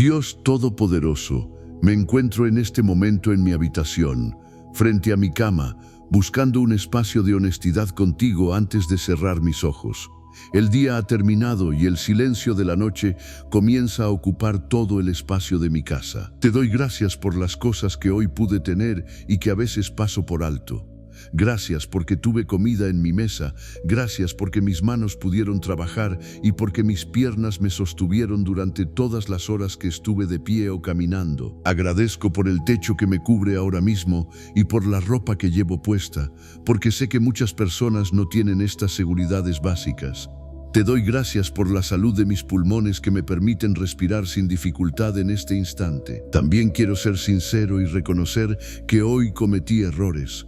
Dios Todopoderoso, me encuentro en este momento en mi habitación, frente a mi cama, buscando un espacio de honestidad contigo antes de cerrar mis ojos. El día ha terminado y el silencio de la noche comienza a ocupar todo el espacio de mi casa. Te doy gracias por las cosas que hoy pude tener y que a veces paso por alto. Gracias porque tuve comida en mi mesa, gracias porque mis manos pudieron trabajar y porque mis piernas me sostuvieron durante todas las horas que estuve de pie o caminando. Agradezco por el techo que me cubre ahora mismo y por la ropa que llevo puesta, porque sé que muchas personas no tienen estas seguridades básicas. Te doy gracias por la salud de mis pulmones que me permiten respirar sin dificultad en este instante. También quiero ser sincero y reconocer que hoy cometí errores.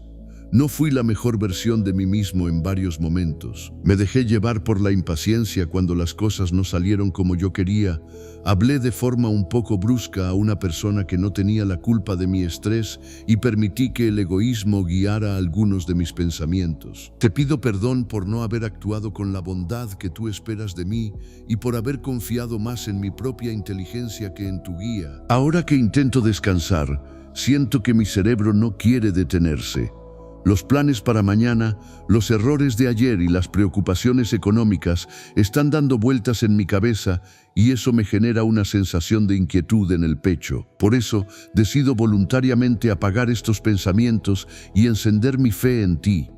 No fui la mejor versión de mí mismo en varios momentos. Me dejé llevar por la impaciencia cuando las cosas no salieron como yo quería. Hablé de forma un poco brusca a una persona que no tenía la culpa de mi estrés y permití que el egoísmo guiara algunos de mis pensamientos. Te pido perdón por no haber actuado con la bondad que tú esperas de mí y por haber confiado más en mi propia inteligencia que en tu guía. Ahora que intento descansar, siento que mi cerebro no quiere detenerse. Los planes para mañana, los errores de ayer y las preocupaciones económicas están dando vueltas en mi cabeza y eso me genera una sensación de inquietud en el pecho. Por eso, decido voluntariamente apagar estos pensamientos y encender mi fe en ti.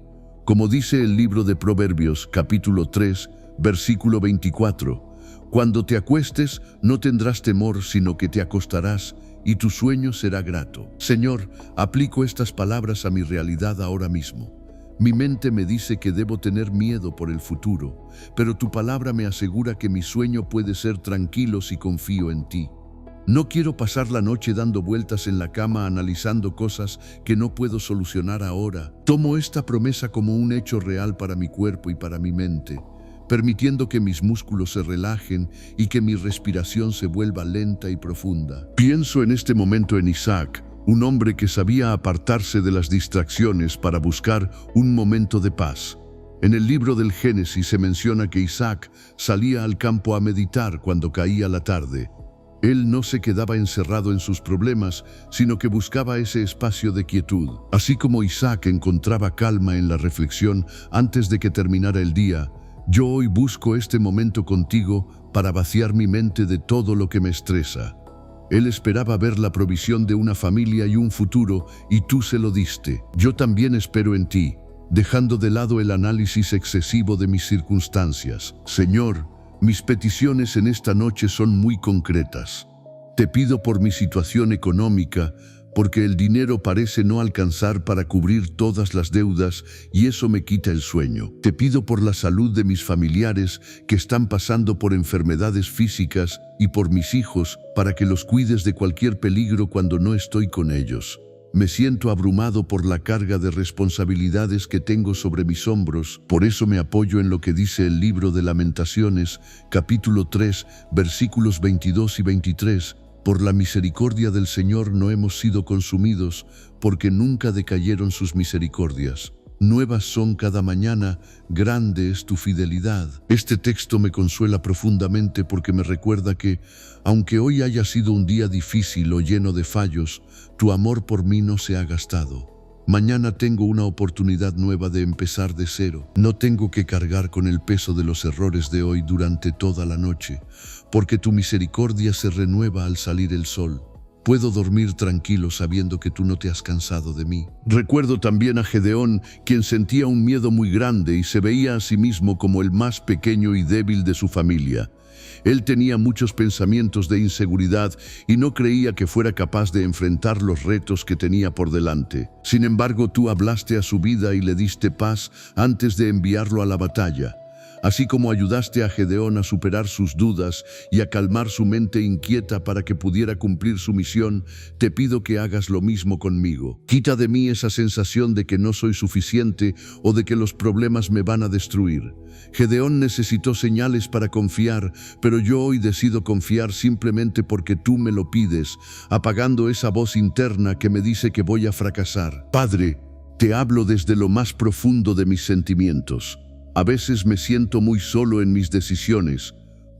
Como dice el libro de Proverbios, capítulo 3, versículo 24, cuando te acuestes no tendrás temor, sino que te acostarás y tu sueño será grato. Señor, aplico estas palabras a mi realidad ahora mismo. Mi mente me dice que debo tener miedo por el futuro, pero tu palabra me asegura que mi sueño puede ser tranquilo si confío en ti. No quiero pasar la noche dando vueltas en la cama analizando cosas que no puedo solucionar ahora. Tomo esta promesa como un hecho real para mi cuerpo y para mi mente, permitiendo que mis músculos se relajen y que mi respiración se vuelva lenta y profunda. Pienso en este momento en Isaac, un hombre que sabía apartarse de las distracciones para buscar un momento de paz. En el libro del Génesis se menciona que Isaac salía al campo a meditar cuando caía la tarde. Él no se quedaba encerrado en sus problemas, sino que buscaba ese espacio de quietud. Así como Isaac encontraba calma en la reflexión antes de que terminara el día, yo hoy busco este momento contigo para vaciar mi mente de todo lo que me estresa. Él esperaba ver la provisión de una familia y un futuro, y tú se lo diste. Yo también espero en ti, dejando de lado el análisis excesivo de mis circunstancias. Señor, mis peticiones en esta noche son muy concretas. Te pido por mi situación económica, porque el dinero parece no alcanzar para cubrir todas las deudas y eso me quita el sueño. Te pido por la salud de mis familiares que están pasando por enfermedades físicas y por mis hijos para que los cuides de cualquier peligro cuando no estoy con ellos. Me siento abrumado por la carga de responsabilidades que tengo sobre mis hombros, por eso me apoyo en lo que dice el libro de Lamentaciones, capítulo 3, versículos 22 y 23, Por la misericordia del Señor no hemos sido consumidos, porque nunca decayeron sus misericordias. Nuevas son cada mañana, grande es tu fidelidad. Este texto me consuela profundamente porque me recuerda que, aunque hoy haya sido un día difícil o lleno de fallos, tu amor por mí no se ha gastado. Mañana tengo una oportunidad nueva de empezar de cero. No tengo que cargar con el peso de los errores de hoy durante toda la noche, porque tu misericordia se renueva al salir el sol. Puedo dormir tranquilo sabiendo que tú no te has cansado de mí. Recuerdo también a Gedeón, quien sentía un miedo muy grande y se veía a sí mismo como el más pequeño y débil de su familia. Él tenía muchos pensamientos de inseguridad y no creía que fuera capaz de enfrentar los retos que tenía por delante. Sin embargo, tú hablaste a su vida y le diste paz antes de enviarlo a la batalla. Así como ayudaste a Gedeón a superar sus dudas y a calmar su mente inquieta para que pudiera cumplir su misión, te pido que hagas lo mismo conmigo. Quita de mí esa sensación de que no soy suficiente o de que los problemas me van a destruir. Gedeón necesitó señales para confiar, pero yo hoy decido confiar simplemente porque tú me lo pides, apagando esa voz interna que me dice que voy a fracasar. Padre, te hablo desde lo más profundo de mis sentimientos. A veces me siento muy solo en mis decisiones,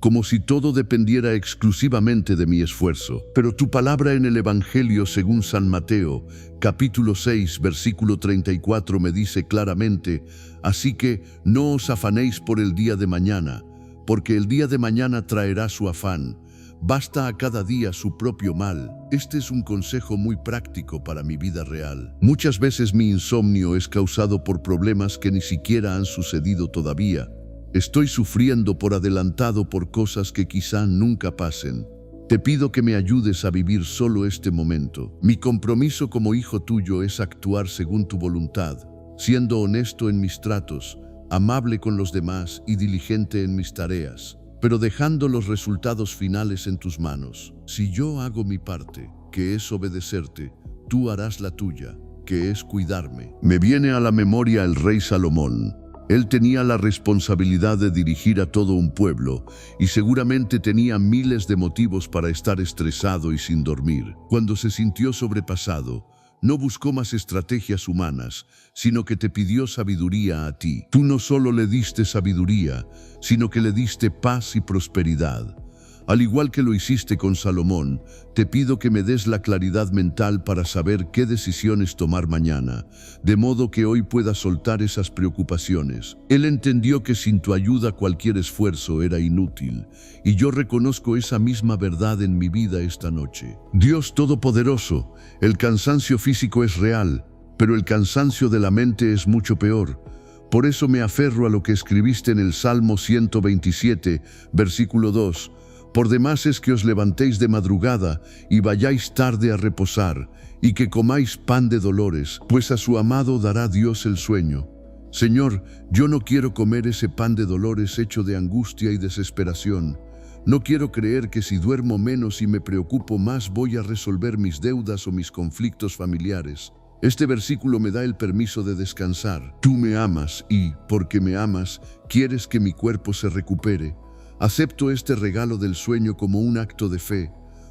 como si todo dependiera exclusivamente de mi esfuerzo. Pero tu palabra en el Evangelio según San Mateo, capítulo 6, versículo 34 me dice claramente: así que no os afanéis por el día de mañana, porque el día de mañana traerá su afán. Basta a cada día su propio mal. Este es un consejo muy práctico para mi vida real. Muchas veces mi insomnio es causado por problemas que ni siquiera han sucedido todavía. Estoy sufriendo por adelantado por cosas que quizá nunca pasen. Te pido que me ayudes a vivir solo este momento. Mi compromiso como hijo tuyo es actuar según tu voluntad, siendo honesto en mis tratos, amable con los demás y diligente en mis tareas, pero dejando los resultados finales en tus manos. Si yo hago mi parte, que es obedecerte, tú harás la tuya, que es cuidarme. Me viene a la memoria el rey Salomón. Él tenía la responsabilidad de dirigir a todo un pueblo y seguramente tenía miles de motivos para estar estresado y sin dormir. Cuando se sintió sobrepasado, no buscó más estrategias humanas, sino que te pidió sabiduría a ti. Tú no solo le diste sabiduría, sino que le diste paz y prosperidad. Al igual que lo hiciste con Salomón, te pido que me des la claridad mental para saber qué decisiones tomar mañana, de modo que hoy pueda soltar esas preocupaciones. Él entendió que sin tu ayuda cualquier esfuerzo era inútil, y yo reconozco esa misma verdad en mi vida esta noche. Dios Todopoderoso, el cansancio físico es real, pero el cansancio de la mente es mucho peor. Por eso me aferro a lo que escribiste en el Salmo 127, versículo 2. Por demás es que os levantéis de madrugada y vayáis tarde a reposar, y que comáis pan de dolores, pues a su amado dará Dios el sueño. Señor, yo no quiero comer ese pan de dolores hecho de angustia y desesperación. No quiero creer que si duermo menos y me preocupo más voy a resolver mis deudas o mis conflictos familiares. Este versículo me da el permiso de descansar. Tú me amas y, porque me amas, quieres que mi cuerpo se recupere. Acepto este regalo del sueño como un acto de fe.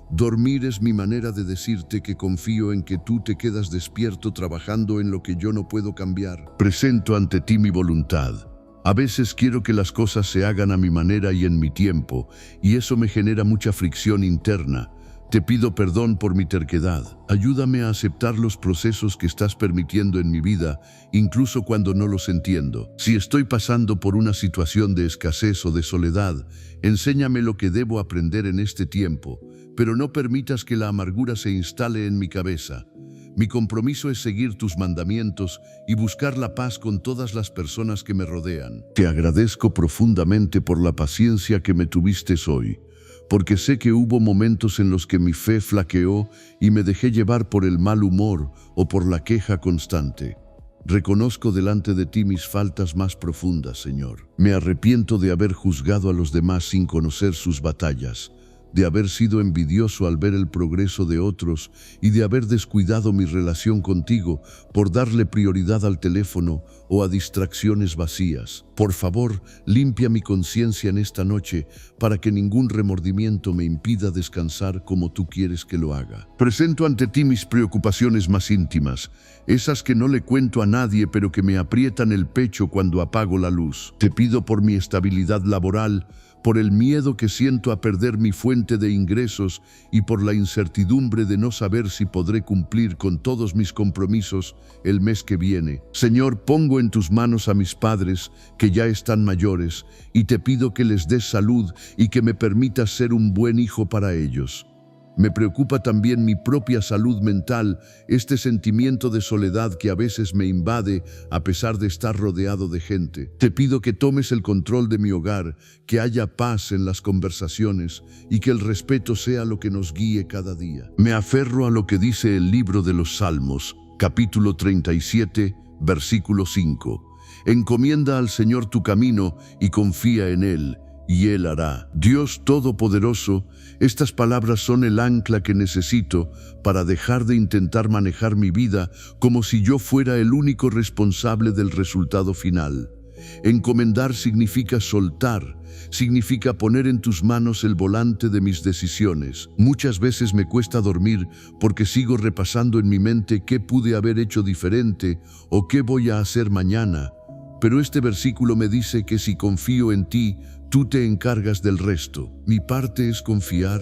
Dormir es mi manera de decirte que confío en que tú te quedas despierto trabajando en lo que yo no puedo cambiar. Presento ante ti mi voluntad. A veces quiero que las cosas se hagan a mi manera y en mi tiempo, y eso me genera mucha fricción interna. Te pido perdón por mi terquedad. Ayúdame a aceptar los procesos que estás permitiendo en mi vida, incluso cuando no los entiendo. Si estoy pasando por una situación de escasez o de soledad, enséñame lo que debo aprender en este tiempo, pero no permitas que la amargura se instale en mi cabeza. Mi compromiso es seguir tus mandamientos y buscar la paz con todas las personas que me rodean. Te agradezco profundamente por la paciencia que me tuviste hoy, porque sé que hubo momentos en los que mi fe flaqueó y me dejé llevar por el mal humor o por la queja constante. Reconozco delante de ti mis faltas más profundas, Señor. Me arrepiento de haber juzgado a los demás sin conocer sus batallas, de haber sido envidioso al ver el progreso de otros y de haber descuidado mi relación contigo por darle prioridad al teléfono o a distracciones vacías. Por favor, limpia mi conciencia en esta noche para que ningún remordimiento me impida descansar como tú quieres que lo haga. Presento ante ti mis preocupaciones más íntimas, esas que no le cuento a nadie pero que me aprietan el pecho cuando apago la luz. Te pido por mi estabilidad laboral, por el miedo que siento a perder mi fuente de ingresos y por la incertidumbre de no saber si podré cumplir con todos mis compromisos el mes que viene. Señor, pongo en tus manos a mis padres, que ya están mayores, y te pido que les des salud y que me permitas ser un buen hijo para ellos. Me preocupa también mi propia salud mental, este sentimiento de soledad que a veces me invade a pesar de estar rodeado de gente. Te pido que tomes el control de mi hogar, que haya paz en las conversaciones y que el respeto sea lo que nos guíe cada día. Me aferro a lo que dice el libro de los Salmos, capítulo 37, versículo 5. Encomienda al Señor tu camino y confía en Él, y Él hará. Dios Todopoderoso, estas palabras son el ancla que necesito para dejar de intentar manejar mi vida como si yo fuera el único responsable del resultado final. Encomendar significa soltar, significa poner en tus manos el volante de mis decisiones. Muchas veces me cuesta dormir porque sigo repasando en mi mente qué pude haber hecho diferente o qué voy a hacer mañana. pero este versículo me dice que si confío en ti, tú te encargas del resto. Mi parte es confiar,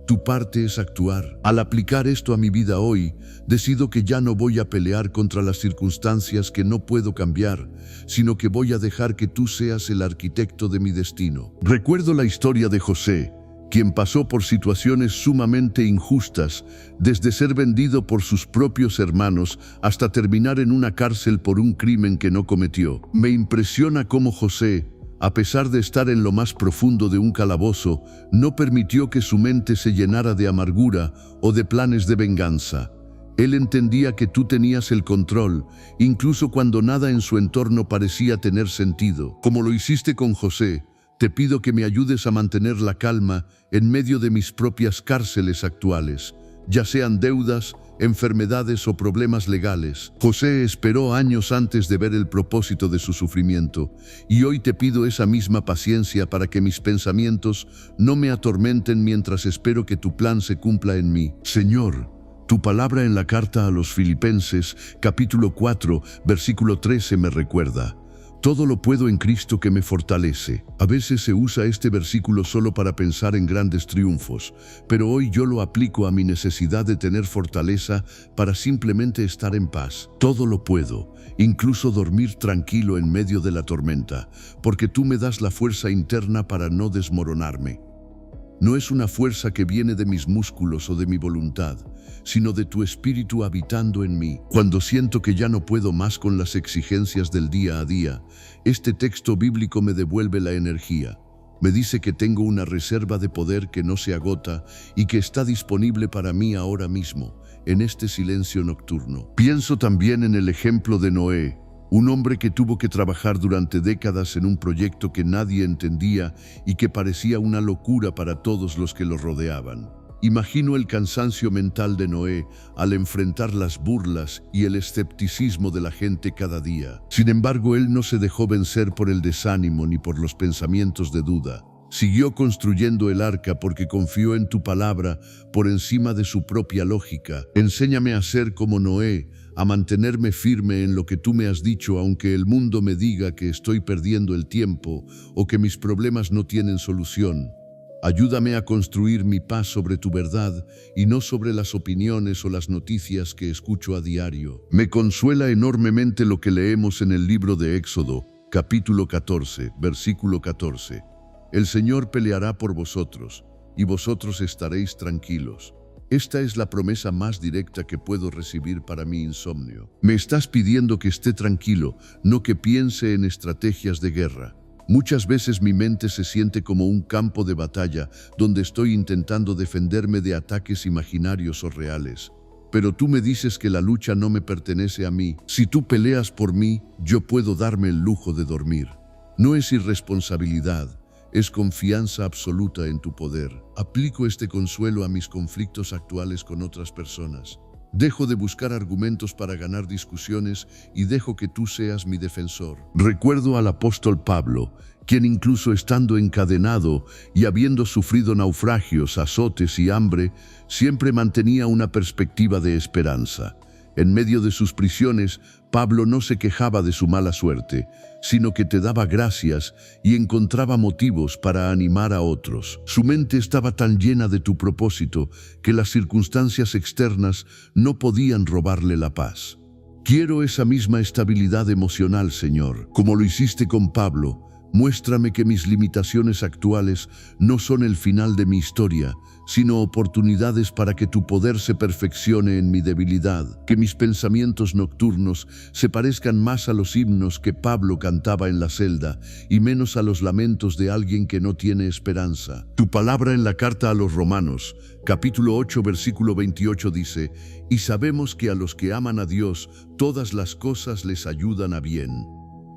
tu parte es actuar. Al aplicar esto a mi vida hoy, decido que ya no voy a pelear contra las circunstancias que no puedo cambiar, sino que voy a dejar que tú seas el arquitecto de mi destino. Recuerdo la historia de José, quien pasó por situaciones sumamente injustas, desde ser vendido por sus propios hermanos hasta terminar en una cárcel por un crimen que no cometió. Me impresiona cómo José, a pesar de estar en lo más profundo de un calabozo, no permitió que su mente se llenara de amargura o de planes de venganza. Él entendía que tú tenías el control, incluso cuando nada en su entorno parecía tener sentido. Como lo hiciste con José, te pido que me ayudes a mantener la calma en medio de mis propias cárceles actuales, ya sean deudas, enfermedades o problemas legales. José esperó años antes de ver el propósito de su sufrimiento, y hoy te pido esa misma paciencia para que mis pensamientos no me atormenten mientras espero que tu plan se cumpla en mí. Señor, tu palabra en la carta a los Filipenses, capítulo 4, versículo 13 me recuerda: todo lo puedo en Cristo que me fortalece. A veces se usa este versículo solo para pensar en grandes triunfos, pero hoy yo lo aplico a mi necesidad de tener fortaleza para simplemente estar en paz. Todo lo puedo, incluso dormir tranquilo en medio de la tormenta, porque tú me das la fuerza interna para no desmoronarme. No es una fuerza que viene de mis músculos o de mi voluntad, sino de tu espíritu habitando en mí. Cuando siento que ya no puedo más con las exigencias del día a día, este texto bíblico me devuelve la energía. Me dice que tengo una reserva de poder que no se agota y que está disponible para mí ahora mismo, en este silencio nocturno. Pienso también en el ejemplo de Noé, un hombre que tuvo que trabajar durante décadas en un proyecto que nadie entendía y que parecía una locura para todos los que lo rodeaban. Imagino el cansancio mental de Noé al enfrentar las burlas y el escepticismo de la gente cada día. Sin embargo, él no se dejó vencer por el desánimo ni por los pensamientos de duda. Siguió construyendo el arca porque confió en tu palabra por encima de su propia lógica. Enséñame a ser como Noé, a mantenerme firme en lo que tú me has dicho, aunque el mundo me diga que estoy perdiendo el tiempo o que mis problemas no tienen solución. Ayúdame a construir mi paz sobre tu verdad y no sobre las opiniones o las noticias que escucho a diario. Me consuela enormemente lo que leemos en el libro de Éxodo, capítulo 14, versículo 14. El Señor peleará por vosotros, y vosotros estaréis tranquilos. Esta es la promesa más directa que puedo recibir para mi insomnio. Me estás pidiendo que esté tranquilo, no que piense en estrategias de guerra. Muchas veces mi mente se siente como un campo de batalla donde estoy intentando defenderme de ataques imaginarios o reales. Pero tú me dices que la lucha no me pertenece a mí. Si tú peleas por mí, yo puedo darme el lujo de dormir. No es irresponsabilidad, es confianza absoluta en tu poder. Aplico este consuelo a mis conflictos actuales con otras personas. Dejo de buscar argumentos para ganar discusiones y dejo que tú seas mi defensor. Recuerdo al apóstol Pablo, quien incluso estando encadenado y habiendo sufrido naufragios, azotes y hambre, siempre mantenía una perspectiva de esperanza. En medio de sus prisiones, Pablo no se quejaba de su mala suerte, sino que te daba gracias y encontraba motivos para animar a otros. Su mente estaba tan llena de tu propósito que las circunstancias externas no podían robarle la paz. Quiero esa misma estabilidad emocional, Señor. Como lo hiciste con Pablo, muéstrame que mis limitaciones actuales no son el final de mi historia, sino oportunidades para que tu poder se perfeccione en mi debilidad, que mis pensamientos nocturnos se parezcan más a los himnos que Pablo cantaba en la celda y menos a los lamentos de alguien que no tiene esperanza. Tu palabra en la carta a los Romanos, capítulo 8, versículo 28 dice: «Y sabemos que a los que aman a Dios, todas las cosas les ayudan a bien».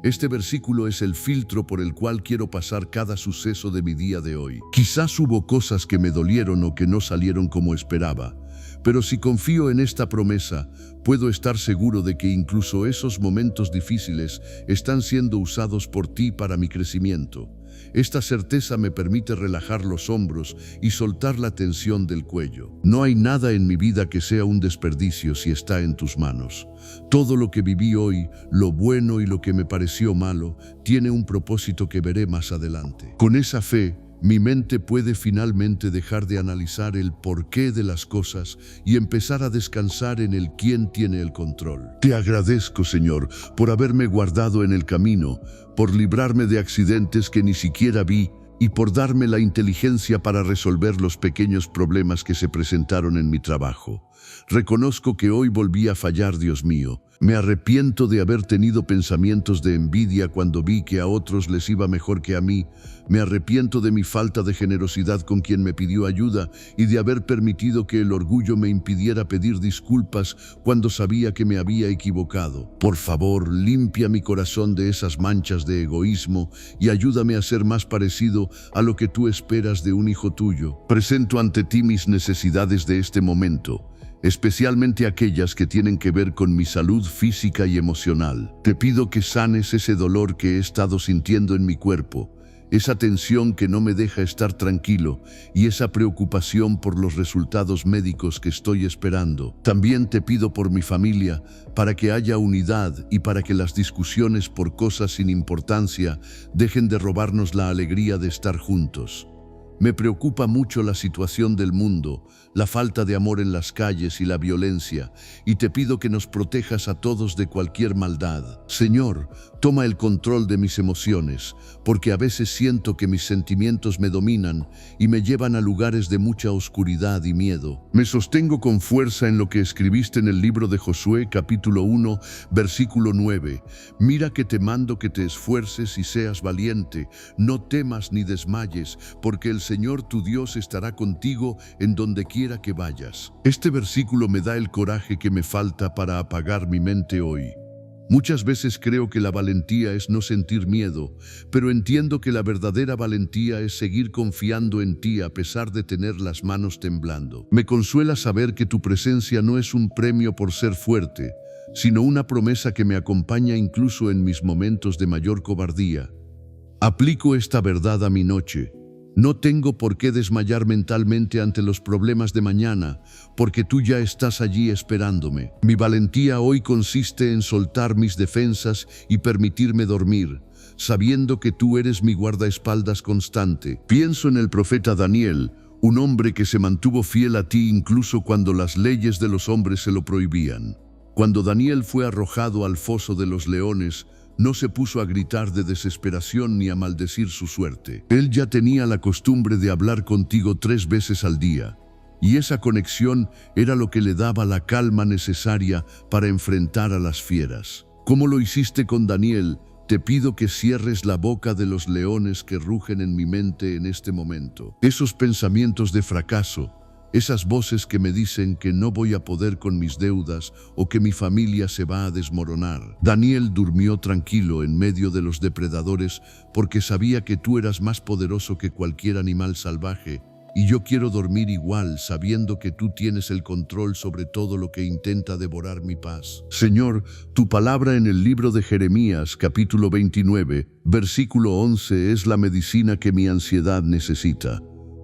Este versículo es el filtro por el cual quiero pasar cada suceso de mi día de hoy. Quizás hubo cosas que me dolieron o que no salieron como esperaba, pero si confío en esta promesa, puedo estar seguro de que incluso esos momentos difíciles están siendo usados por ti para mi crecimiento. Esta certeza me permite relajar los hombros y soltar la tensión del cuello. No hay nada en mi vida que sea un desperdicio si está en tus manos. Todo lo que viví hoy, lo bueno y lo que me pareció malo, tiene un propósito que veré más adelante. Con esa fe, mi mente puede finalmente dejar de analizar el porqué de las cosas y empezar a descansar en el quién tiene el control. Te agradezco, Señor, por haberme guardado en el camino, por librarme de accidentes que ni siquiera vi y por darme la inteligencia para resolver los pequeños problemas que se presentaron en mi trabajo. Reconozco que hoy volví a fallar, Dios mío. Me arrepiento de haber tenido pensamientos de envidia cuando vi que a otros les iba mejor que a mí. Me arrepiento de mi falta de generosidad con quien me pidió ayuda y de haber permitido que el orgullo me impidiera pedir disculpas cuando sabía que me había equivocado. Por favor, limpia mi corazón de esas manchas de egoísmo y ayúdame a ser más parecido a lo que tú esperas de un hijo tuyo. Presento ante ti mis necesidades de este momento, especialmente aquellas que tienen que ver con mi salud física y emocional. Te pido que sanes ese dolor que he estado sintiendo en mi cuerpo, esa tensión que no me deja estar tranquilo y esa preocupación por los resultados médicos que estoy esperando. También te pido por mi familia, para que haya unidad y para que las discusiones por cosas sin importancia dejen de robarnos la alegría de estar juntos. Me preocupa mucho la situación del mundo, la falta de amor en las calles y la violencia, y te pido que nos protejas a todos de cualquier maldad. Señor, toma el control de mis emociones, porque a veces siento que mis sentimientos me dominan y me llevan a lugares de mucha oscuridad y miedo. Me sostengo con fuerza en lo que escribiste en el libro de Josué, capítulo 1, versículo 9. Mira que te mando que te esfuerces y seas valiente, no temas ni desmayes, porque el Señor tu Dios estará contigo en donde quiera que vayas. Este versículo me da el coraje que me falta para apagar mi mente hoy. Muchas veces creo que la valentía es no sentir miedo, pero entiendo que la verdadera valentía es seguir confiando en ti a pesar de tener las manos temblando. Me consuela saber que tu presencia no es un premio por ser fuerte, sino una promesa que me acompaña incluso en mis momentos de mayor cobardía. Aplico esta verdad a mi noche. No tengo por qué desmayar mentalmente ante los problemas de mañana, porque tú ya estás allí esperándome. Mi valentía hoy consiste en soltar mis defensas y permitirme dormir, sabiendo que tú eres mi guardaespaldas constante. Pienso en el profeta Daniel, un hombre que se mantuvo fiel a ti incluso cuando las leyes de los hombres se lo prohibían. Cuando Daniel fue arrojado al foso de los leones, no se puso a gritar de desesperación ni a maldecir su suerte. Él ya tenía la costumbre de hablar contigo 3 veces al día, y esa conexión era lo que le daba la calma necesaria para enfrentar a las fieras. Como lo hiciste con Daniel, te pido que cierres la boca de los leones que rugen en mi mente en este momento. Esos pensamientos de fracaso, esas voces que me dicen que no voy a poder con mis deudas o que mi familia se va a desmoronar. Daniel durmió tranquilo en medio de los depredadores porque sabía que tú eras más poderoso que cualquier animal salvaje, y yo quiero dormir igual sabiendo que tú tienes el control sobre todo lo que intenta devorar mi paz. Señor, tu palabra en el libro de Jeremías, capítulo 29, versículo 11 es la medicina que mi ansiedad necesita.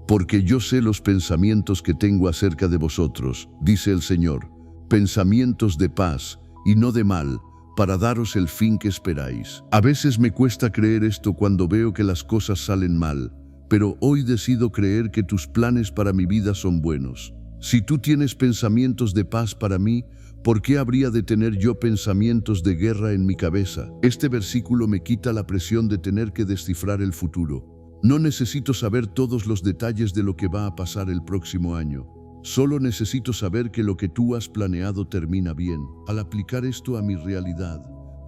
Porque yo sé los pensamientos que tengo acerca de vosotros, dice el Señor, pensamientos de paz y no de mal, para daros el fin que esperáis. A veces me cuesta creer esto cuando veo que las cosas salen mal, pero hoy decido creer que tus planes para mi vida son buenos. Si tú tienes pensamientos de paz para mí, ¿por qué habría de tener yo pensamientos de guerra en mi cabeza? Este versículo me quita la presión de tener que descifrar el futuro. No necesito saber todos los detalles de lo que va a pasar el próximo año. Solo necesito saber que lo que tú has planeado termina bien. Al aplicar esto a mi realidad,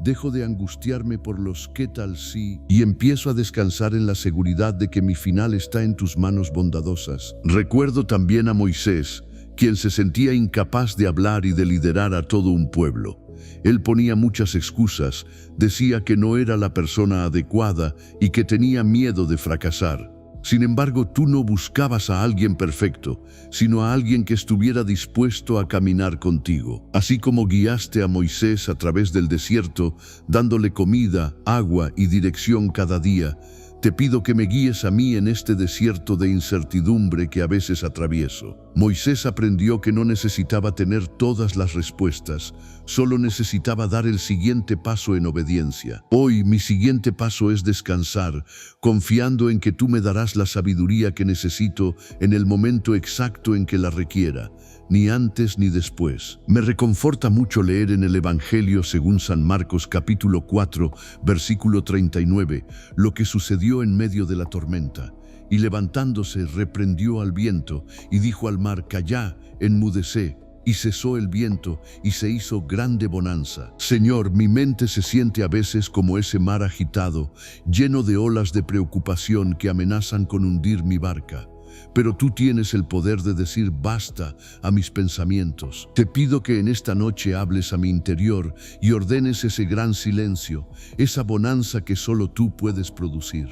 dejo de angustiarme por los qué tal si y empiezo a descansar en la seguridad de que mi final está en tus manos bondadosas. Recuerdo también a Moisés, quien se sentía incapaz de hablar y de liderar a todo un pueblo. Él ponía muchas excusas, decía que no era la persona adecuada y que tenía miedo de fracasar. Sin embargo, tú no buscabas a alguien perfecto, sino a alguien que estuviera dispuesto a caminar contigo. Así como guiaste a Moisés a través del desierto, dándole comida, agua y dirección cada día, Te pido que me guíes a mí en este desierto de incertidumbre que a veces atravieso. Moisés aprendió que no necesitaba tener todas las respuestas, solo necesitaba dar el siguiente paso en obediencia. Hoy mi siguiente paso es descansar, confiando en que tú me darás la sabiduría que necesito en el momento exacto en que la requiera, ni antes ni después. Me reconforta mucho leer en el Evangelio según San Marcos capítulo 4, versículo 39, lo que sucedió en medio de la tormenta. Y levantándose, reprendió al viento y dijo al mar: «Callá, enmudecé». Y cesó el viento y se hizo grande bonanza. Señor, mi mente se siente a veces como ese mar agitado, lleno de olas de preocupación que amenazan con hundir mi barca. Pero tú tienes el poder de decir basta a mis pensamientos. Te pido que en esta noche hables a mi interior y ordenes ese gran silencio, esa bonanza que solo tú puedes producir.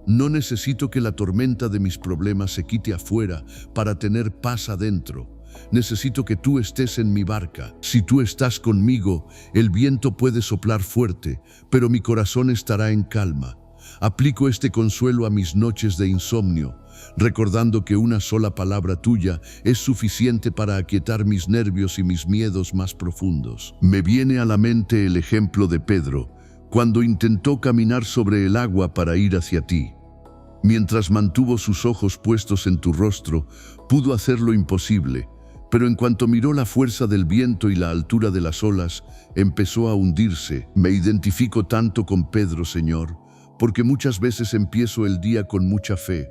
No necesito que la tormenta de mis problemas se quite afuera para tener paz adentro. Necesito que tú estés en mi barca. Si tú estás conmigo, el viento puede soplar fuerte, pero mi corazón estará en calma. Aplico este consuelo a mis noches de insomnio, recordando que una sola palabra tuya es suficiente para aquietar mis nervios y mis miedos más profundos. Me viene a la mente el ejemplo de Pedro, cuando intentó caminar sobre el agua para ir hacia ti. Mientras mantuvo sus ojos puestos en tu rostro, pudo hacer lo imposible, pero en cuanto miró la fuerza del viento y la altura de las olas, empezó a hundirse. Me identifico tanto con Pedro, Señor, porque muchas veces empiezo el día con mucha fe,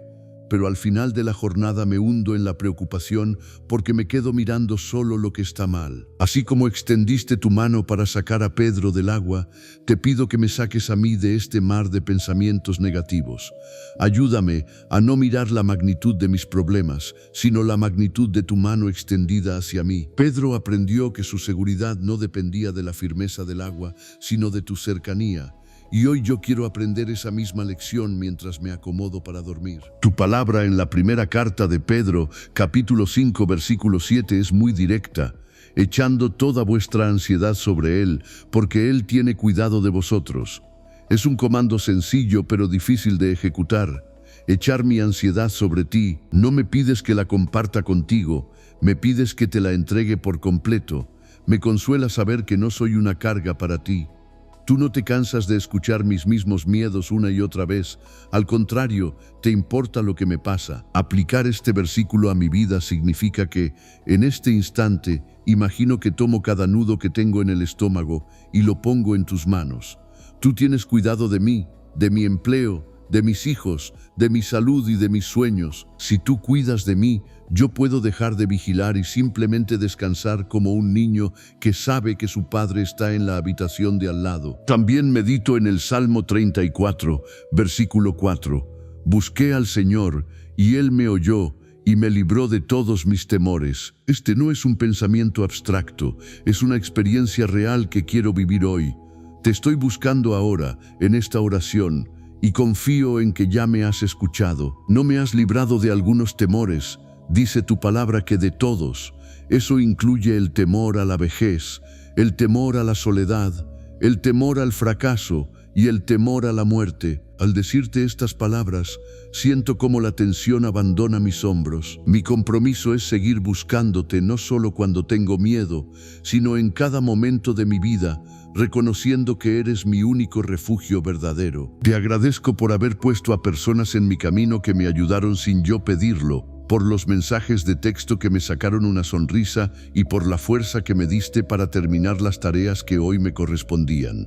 pero al final de la jornada me hundo en la preocupación porque me quedo mirando solo lo que está mal. Así como extendiste tu mano para sacar a Pedro del agua, te pido que me saques a mí de este mar de pensamientos negativos. Ayúdame a no mirar la magnitud de mis problemas, sino la magnitud de tu mano extendida hacia mí. Pedro aprendió que su seguridad no dependía de la firmeza del agua, sino de tu cercanía. Y hoy yo quiero aprender esa misma lección mientras me acomodo para dormir. Tu palabra en la primera carta de Pedro, capítulo 5, versículo 7, es muy directa, echando toda vuestra ansiedad sobre Él, porque Él tiene cuidado de vosotros. Es un comando sencillo pero difícil de ejecutar. Echar mi ansiedad sobre ti. No me pides que la comparta contigo, me pides que te la entregue por completo. Me consuela saber que no soy una carga para ti. Tú no te cansas de escuchar mis mismos miedos una y otra vez. Al contrario, te importa lo que me pasa. Aplicar este versículo a mi vida significa que, en este instante, imagino que tomo cada nudo que tengo en el estómago y lo pongo en tus manos. Tú tienes cuidado de mí, de mi empleo, de mis hijos, de mi salud y de mis sueños. Si tú cuidas de mí, yo puedo dejar de vigilar y simplemente descansar como un niño que sabe que su padre está en la habitación de al lado. También medito en el Salmo 34, versículo 4. Busqué al Señor, y Él me oyó, y me libró de todos mis temores. Este no es un pensamiento abstracto, es una experiencia real que quiero vivir hoy. Te estoy buscando ahora, en esta oración, y confío en que ya me has escuchado. No me has librado de algunos temores. Dice tu palabra que de todos. Eso incluye el temor a la vejez, el temor a la soledad, el temor al fracaso y el temor a la muerte. Al decirte estas palabras, siento cómo la tensión abandona mis hombros. Mi compromiso es seguir buscándote no solo cuando tengo miedo, sino en cada momento de mi vida, reconociendo que eres mi único refugio verdadero. Te agradezco por haber puesto a personas en mi camino que me ayudaron sin yo pedirlo, por los mensajes de texto que me sacaron una sonrisa y por la fuerza que me diste para terminar las tareas que hoy me correspondían.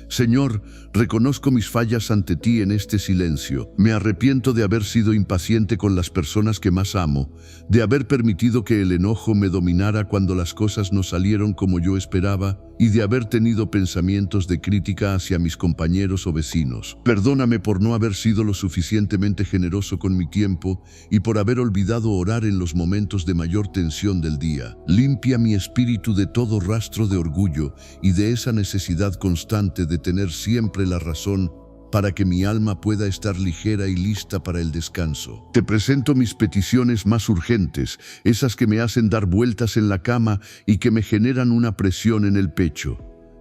Señor, reconozco mis fallas ante ti en este silencio. Me arrepiento de haber sido impaciente con las personas que más amo, de haber permitido que el enojo me dominara cuando las cosas no salieron como yo esperaba y de haber tenido pensamientos de crítica hacia mis compañeros o vecinos. Perdóname por no haber sido lo suficientemente generoso con mi tiempo y por haber olvidado orar en los momentos de mayor tensión del día. Limpia mi espíritu de todo rastro de orgullo y de esa necesidad constante de tener siempre la razón para que mi alma pueda estar ligera y lista para el descanso. Te presento mis peticiones más urgentes, esas que me hacen dar vueltas en la cama y que me generan una presión en el pecho.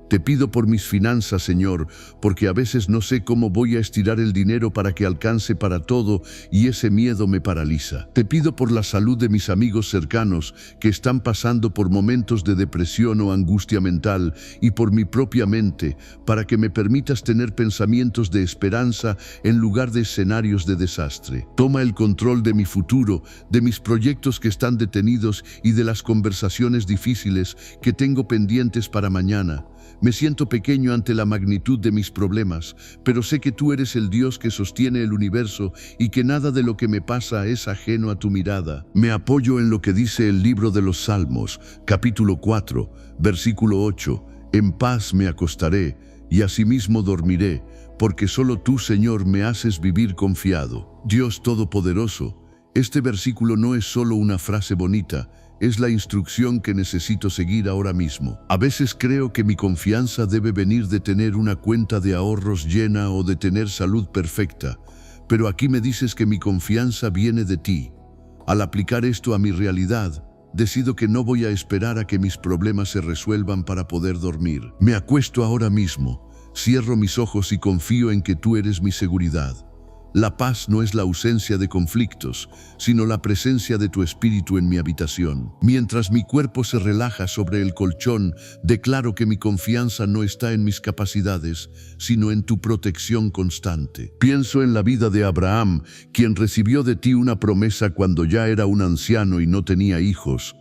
Te pido por mis finanzas, Señor, porque a veces no sé cómo voy a estirar el dinero para que alcance para todo y ese miedo me paraliza. Te pido por la salud de mis amigos cercanos que están pasando por momentos de depresión o angustia mental y por mi propia mente, para que me permitas tener pensamientos de esperanza en lugar de escenarios de desastre. Toma el control de mi futuro, de mis proyectos que están detenidos y de las conversaciones difíciles que tengo pendientes para mañana. Me siento pequeño ante la magnitud de mis problemas, pero sé que tú eres el Dios que sostiene el universo y que nada de lo que me pasa es ajeno a tu mirada. Me apoyo en lo que dice el libro de los Salmos, capítulo 4, versículo 8. En paz me acostaré y asimismo dormiré, porque solo tú, Señor, me haces vivir confiado. Dios Todopoderoso, este versículo no es solo una frase bonita, es la instrucción que necesito seguir ahora mismo. A veces creo que mi confianza debe venir de tener una cuenta de ahorros llena o de tener salud perfecta, pero aquí me dices que mi confianza viene de ti. Al aplicar esto a mi realidad, decido que no voy a esperar a que mis problemas se resuelvan para poder dormir. Me acuesto ahora mismo, cierro mis ojos y confío en que tú eres mi seguridad. La paz no es la ausencia de conflictos, sino la presencia de tu espíritu en mi habitación. Mientras mi cuerpo se relaja sobre el colchón, declaro que mi confianza no está en mis capacidades, sino en tu protección constante. Pienso en la vida de Abraham, quien recibió de ti una promesa cuando ya era un anciano y no tenía hijos.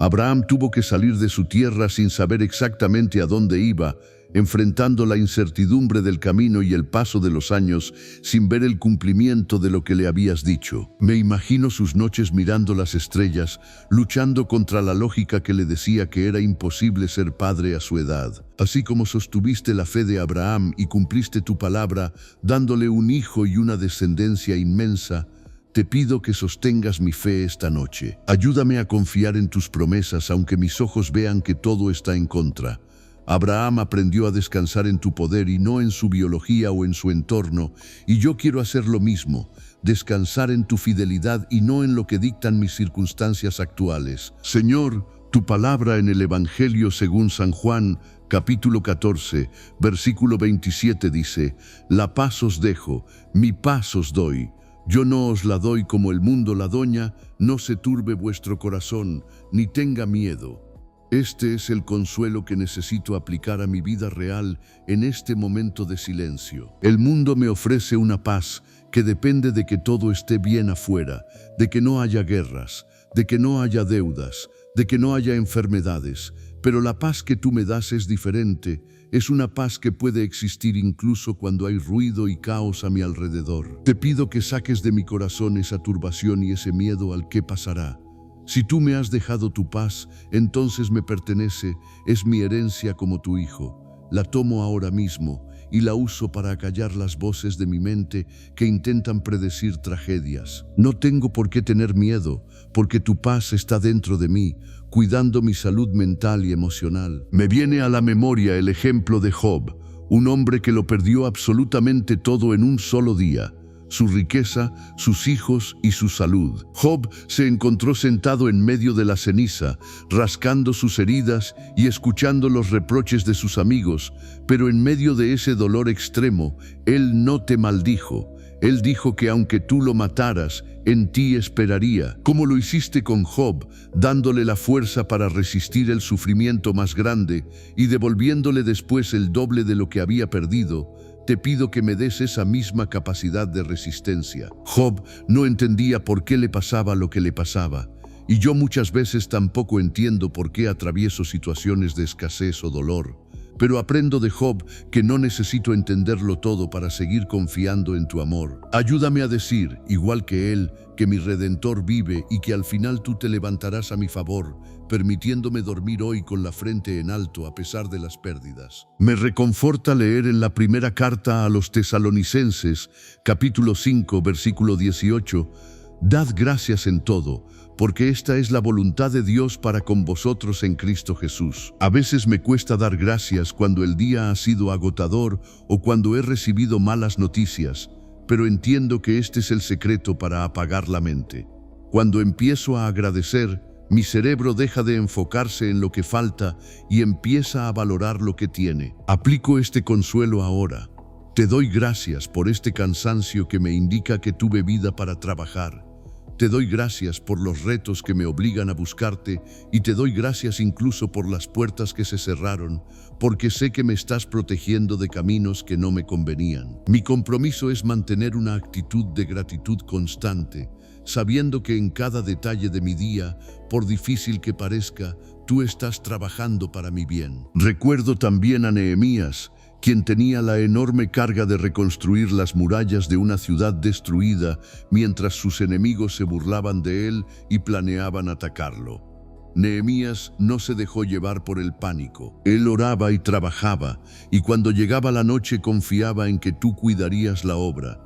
Abraham tuvo que salir de su tierra sin saber exactamente a dónde iba, enfrentando la incertidumbre del camino y el paso de los años sin ver el cumplimiento de lo que le habías dicho. Me imagino sus noches mirando las estrellas, luchando contra la lógica que le decía que era imposible ser padre a su edad. Así como sostuviste la fe de Abraham y cumpliste tu palabra, dándole un hijo y una descendencia inmensa, te pido que sostengas mi fe esta noche. Ayúdame a confiar en tus promesas, aunque mis ojos vean que todo está en contra. Abraham aprendió a descansar en tu poder y no en su biología o en su entorno, y yo quiero hacer lo mismo, descansar en tu fidelidad y no en lo que dictan mis circunstancias actuales. Señor, tu palabra en el Evangelio según San Juan, capítulo 14, versículo 27 dice: La paz os dejo, mi paz os doy. Yo no os la doy como el mundo la doña, no se turbe vuestro corazón, ni tenga miedo. Este es el consuelo que necesito aplicar a mi vida real en este momento de silencio. El mundo me ofrece una paz que depende de que todo esté bien afuera, de que no haya guerras, de que no haya deudas, de que no haya enfermedades. Pero la paz que tú me das es diferente, es una paz que puede existir incluso cuando hay ruido y caos a mi alrededor. Te pido que saques de mi corazón esa turbación y ese miedo al qué pasará. Si tú me has dejado tu paz, entonces me pertenece, es mi herencia como tu hijo. La tomo ahora mismo y la uso para acallar las voces de mi mente que intentan predecir tragedias. No tengo por qué tener miedo, porque tu paz está dentro de mí, cuidando mi salud mental y emocional. Me viene a la memoria el ejemplo de Job, un hombre que lo perdió absolutamente todo en un solo día: su riqueza, sus hijos y su salud. Job se encontró sentado en medio de la ceniza, rascando sus heridas y escuchando los reproches de sus amigos, pero en medio de ese dolor extremo, él no te maldijo. Él dijo que aunque tú lo mataras, en ti esperaría, como lo hiciste con Job, dándole la fuerza para resistir el sufrimiento más grande y devolviéndole después el doble de lo que había perdido. Te pido que me des esa misma capacidad de resistencia. Job no entendía por qué le pasaba lo que le pasaba, y yo muchas veces tampoco entiendo por qué atravieso situaciones de escasez o dolor. Pero aprendo de Job que no necesito entenderlo todo para seguir confiando en tu amor. Ayúdame a decir, igual que él, que mi Redentor vive y que al final tú te levantarás a mi favor, permitiéndome dormir hoy con la frente en alto a pesar de las pérdidas. Me reconforta leer en la primera carta a los Tesalonicenses, capítulo 5, versículo 18, «Dad gracias en todo, porque esta es la voluntad de Dios para con vosotros en Cristo Jesús». A veces me cuesta dar gracias cuando el día ha sido agotador o cuando he recibido malas noticias, pero entiendo que este es el secreto para apagar la mente. Cuando empiezo a agradecer, Mi cerebro deja de enfocarse en lo que falta y empieza a valorar lo que tiene. Aplico este consuelo ahora. Te doy gracias por este cansancio que me indica que tuve vida para trabajar. Te doy gracias por los retos que me obligan a buscarte y te doy gracias incluso por las puertas que se cerraron, porque sé que me estás protegiendo de caminos que no me convenían. Mi compromiso es mantener una actitud de gratitud constante, sabiendo que en cada detalle de mi día, por difícil que parezca, tú estás trabajando para mi bien. Recuerdo también a Nehemías, quien tenía la enorme carga de reconstruir las murallas de una ciudad destruida mientras sus enemigos se burlaban de él y planeaban atacarlo. Nehemías no se dejó llevar por el pánico. Él oraba y trabajaba, y cuando llegaba la noche confiaba en que tú cuidarías la obra.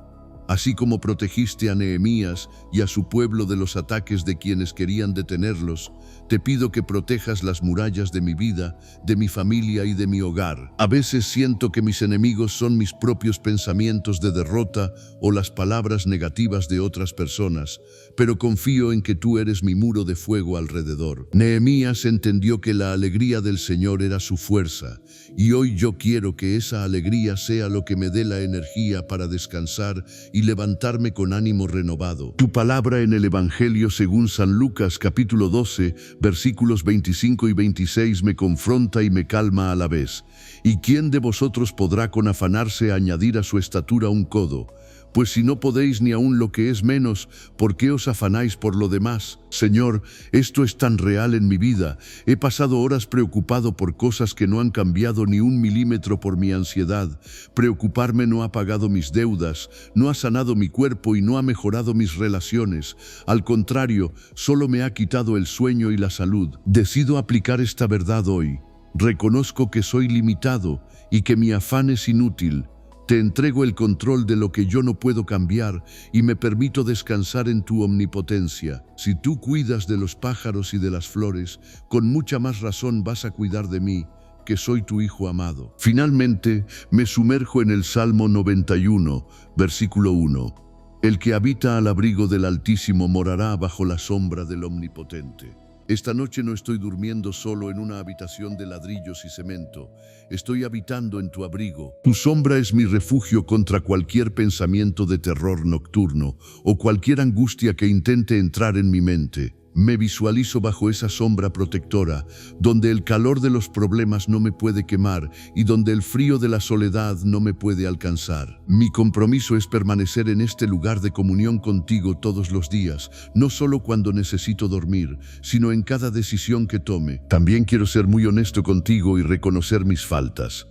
Así como protegiste a Nehemías y a su pueblo de los ataques de quienes querían detenerlos, te pido que protejas las murallas de mi vida, de mi familia y de mi hogar. A veces siento que mis enemigos son mis propios pensamientos de derrota o las palabras negativas de otras personas, pero confío en que tú eres mi muro de fuego alrededor. Nehemías entendió que la alegría del Señor era su fuerza, y hoy yo quiero que esa alegría sea lo que me dé la energía para descansar y levantarme con ánimo renovado. Tu palabra en el Evangelio según San Lucas capítulo 12, versículos 25 y 26 me confronta y me calma a la vez. ¿Y quién de vosotros podrá con afanarse añadir a su estatura un codo? Pues si no podéis ni aun lo que es menos, ¿por qué os afanáis por lo demás? Señor, esto es tan real en mi vida. He pasado horas preocupado por cosas que no han cambiado ni un milímetro por mi ansiedad. Preocuparme no ha pagado mis deudas, no ha sanado mi cuerpo y no ha mejorado mis relaciones. Al contrario, solo me ha quitado el sueño y la salud. Decido aplicar esta verdad hoy. Reconozco que soy limitado y que mi afán es inútil. Te entrego el control de lo que yo no puedo cambiar y me permito descansar en tu omnipotencia. Si tú cuidas de los pájaros y de las flores, con mucha más razón vas a cuidar de mí, que soy tu Hijo amado. Finalmente, me sumerjo en el Salmo 91, versículo 1. El que habita al abrigo del Altísimo morará bajo la sombra del Omnipotente. Esta noche no estoy durmiendo solo en una habitación de ladrillos y cemento. Estoy habitando en tu abrigo. Tu sombra es mi refugio contra cualquier pensamiento de terror nocturno o cualquier angustia que intente entrar en mi mente. Me visualizo bajo esa sombra protectora, donde el calor de los problemas no me puede quemar y donde el frío de la soledad no me puede alcanzar. Mi compromiso es permanecer en este lugar de comunión contigo todos los días, no solo cuando necesito dormir, sino en cada decisión que tome. También quiero ser muy honesto contigo y reconocer mis faltas.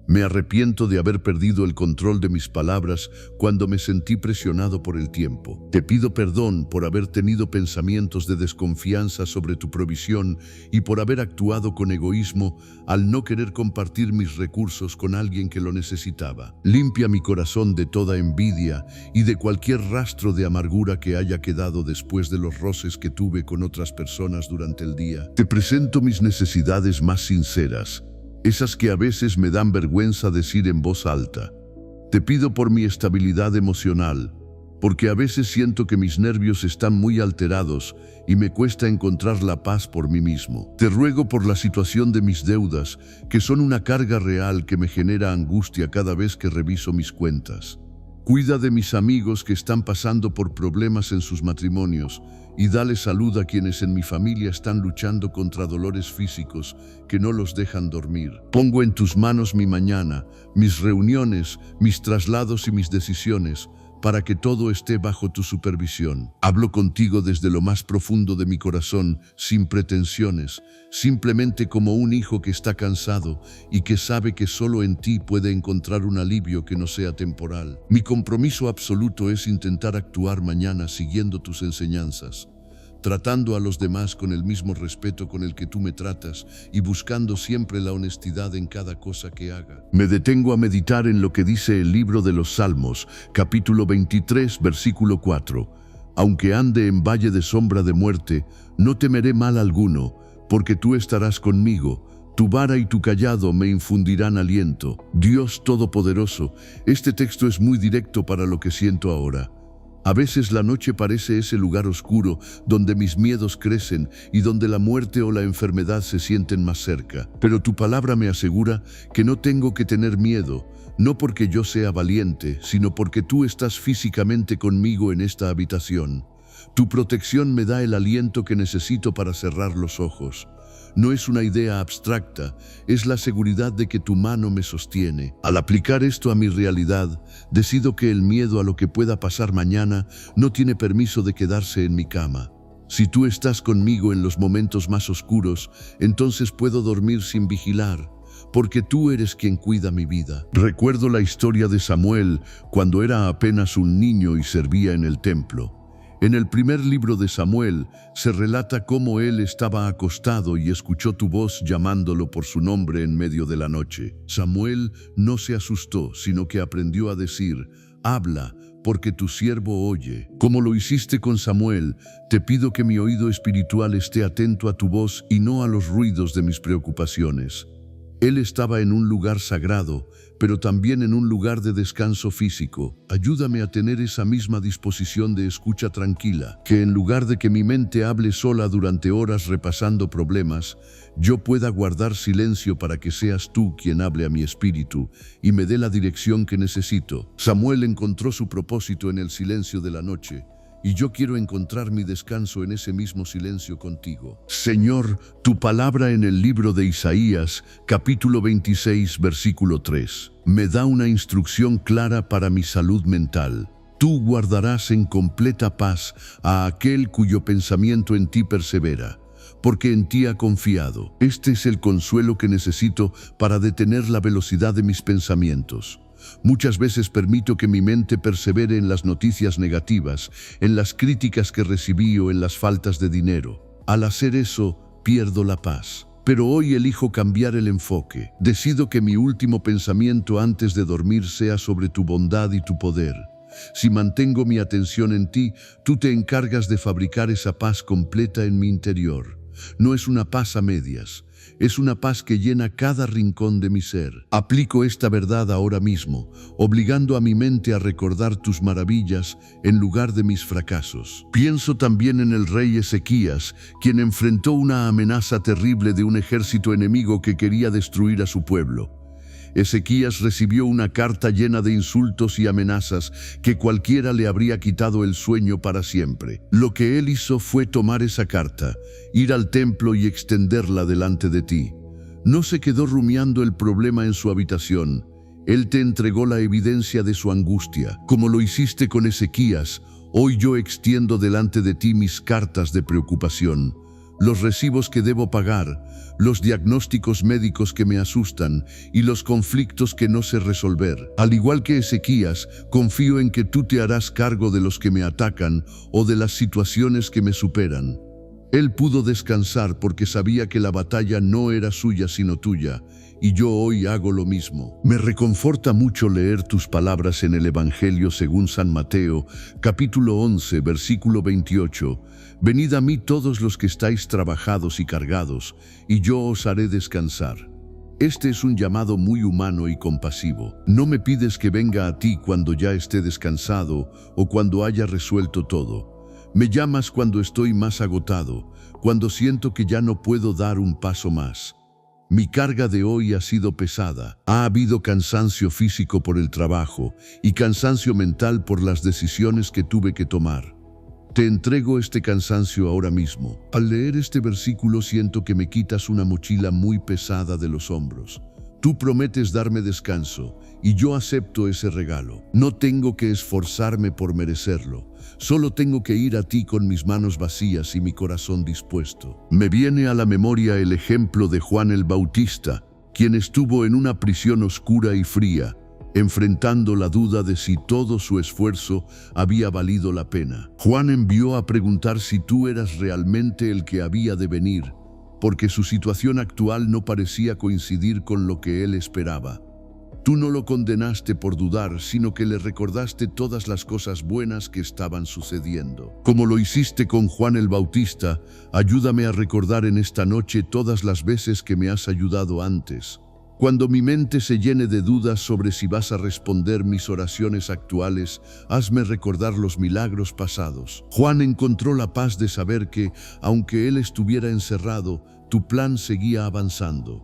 Me arrepiento de haber perdido el control de mis palabras cuando me sentí presionado por el tiempo. Te pido perdón por haber tenido pensamientos de desconfianza sobre tu provisión y por haber actuado con egoísmo al no querer compartir mis recursos con alguien que lo necesitaba. Limpia mi corazón de toda envidia y de cualquier rastro de amargura que haya quedado después de los roces que tuve con otras personas durante el día. Te presento mis necesidades más sinceras, esas que a veces me dan vergüenza decir en voz alta. Te pido por mi estabilidad emocional, porque a veces siento que mis nervios están muy alterados y me cuesta encontrar la paz por mí mismo. Te ruego por la situación de mis deudas, que son una carga real que me genera angustia cada vez que reviso mis cuentas. Cuida de mis amigos que están pasando por problemas en sus matrimonios y dale salud a quienes en mi familia están luchando contra dolores físicos que no los dejan dormir. Pongo en tus manos mi mañana, mis reuniones, mis traslados y mis decisiones, para que todo esté bajo tu supervisión. Hablo contigo desde lo más profundo de mi corazón, sin pretensiones, simplemente como un hijo que está cansado y que sabe que solo en ti puede encontrar un alivio que no sea temporal. Mi compromiso absoluto es intentar actuar mañana siguiendo tus enseñanzas, tratando a los demás con el mismo respeto con el que tú me tratas y buscando siempre la honestidad en cada cosa que haga. Me detengo a meditar en lo que dice el libro de los Salmos, capítulo 23, versículo 4. Aunque ande en valle de sombra de muerte, no temeré mal alguno, porque tú estarás conmigo. Tu vara y tu cayado me infundirán aliento. Dios Todopoderoso, este texto es muy directo para lo que siento ahora. A veces la noche parece ese lugar oscuro donde mis miedos crecen y donde la muerte o la enfermedad se sienten más cerca. Pero tu palabra me asegura que no tengo que tener miedo, no porque yo sea valiente, sino porque tú estás físicamente conmigo en esta habitación. Tu protección me da el aliento que necesito para cerrar los ojos. No es una idea abstracta, es la seguridad de que tu mano me sostiene. Al aplicar esto a mi realidad, decido que el miedo a lo que pueda pasar mañana no tiene permiso de quedarse en mi cama. Si tú estás conmigo en los momentos más oscuros, entonces puedo dormir sin vigilar, porque tú eres quien cuida mi vida. Recuerdo la historia de Samuel cuando era apenas un niño y servía en el templo. En el primer libro de Samuel se relata cómo él estaba acostado y escuchó tu voz llamándolo por su nombre en medio de la noche. Samuel no se asustó, sino que aprendió a decir: habla, porque tu siervo oye. Como lo hiciste con Samuel, te pido que mi oído espiritual esté atento a tu voz y no a los ruidos de mis preocupaciones. Él estaba en un lugar sagrado, pero también en un lugar de descanso físico. Ayúdame a tener esa misma disposición de escucha tranquila, que en lugar de que mi mente hable sola durante horas repasando problemas, yo pueda guardar silencio para que seas tú quien hable a mi espíritu y me dé la dirección que necesito. Samuel encontró su propósito en el silencio de la noche, y yo quiero encontrar mi descanso en ese mismo silencio contigo. Señor, tu palabra en el libro de Isaías, capítulo 26, versículo 3, me da una instrucción clara para mi salud mental. Tú guardarás en completa paz a aquel cuyo pensamiento en ti persevera, porque en ti ha confiado. Este es el consuelo que necesito para detener la velocidad de mis pensamientos. Muchas veces permito que mi mente persevere en las noticias negativas, en las críticas que recibí o en las faltas de dinero. Al hacer eso, pierdo la paz. Pero hoy elijo cambiar el enfoque. Decido que mi último pensamiento antes de dormir sea sobre tu bondad y tu poder. Si mantengo mi atención en ti, tú te encargas de fabricar esa paz completa en mi interior. No es una paz a medias. Es una paz que llena cada rincón de mi ser. Aplico esta verdad ahora mismo, obligando a mi mente a recordar tus maravillas en lugar de mis fracasos. Pienso también en el rey Ezequías, quien enfrentó una amenaza terrible de un ejército enemigo que quería destruir a su pueblo. Ezequías recibió una carta llena de insultos y amenazas que cualquiera le habría quitado el sueño para siempre. Lo que él hizo fue tomar esa carta, ir al templo y extenderla delante de ti. No se quedó rumiando el problema en su habitación. Él te entregó la evidencia de su angustia. Como lo hiciste con Ezequías, hoy yo extiendo delante de ti mis cartas de preocupación. Los recibos que debo pagar, los diagnósticos médicos que me asustan y los conflictos que no sé resolver. Al igual que Ezequías, confío en que tú te harás cargo de los que me atacan o de las situaciones que me superan. Él pudo descansar porque sabía que la batalla no era suya sino tuya, y yo hoy hago lo mismo. Me reconforta mucho leer tus palabras en el Evangelio según San Mateo, capítulo 11, versículo 28. Venid a mí todos los que estáis trabajados y cargados, y yo os haré descansar. Este es un llamado muy humano y compasivo. No me pides que venga a ti cuando ya esté descansado o cuando haya resuelto todo. Me llamas cuando estoy más agotado, cuando siento que ya no puedo dar un paso más. Mi carga de hoy ha sido pesada. Ha habido cansancio físico por el trabajo y cansancio mental por las decisiones que tuve que tomar. Te entrego este cansancio ahora mismo. Al leer este versículo siento que me quitas una mochila muy pesada de los hombros. Tú prometes darme descanso y yo acepto ese regalo. No tengo que esforzarme por merecerlo. Solo tengo que ir a ti con mis manos vacías y mi corazón dispuesto. Me viene a la memoria el ejemplo de Juan el Bautista, quien estuvo en una prisión oscura y fría, enfrentando la duda de si todo su esfuerzo había valido la pena. Juan envió a preguntar si tú eras realmente el que había de venir, porque su situación actual no parecía coincidir con lo que él esperaba. Tú no lo condenaste por dudar, sino que le recordaste todas las cosas buenas que estaban sucediendo. Como lo hiciste con Juan el Bautista, ayúdame a recordar en esta noche todas las veces que me has ayudado antes, Cuando mi mente se llene de dudas sobre si vas a responder mis oraciones actuales, hazme recordar los milagros pasados. Juan encontró la paz de saber que, aunque él estuviera encerrado, tu plan seguía avanzando.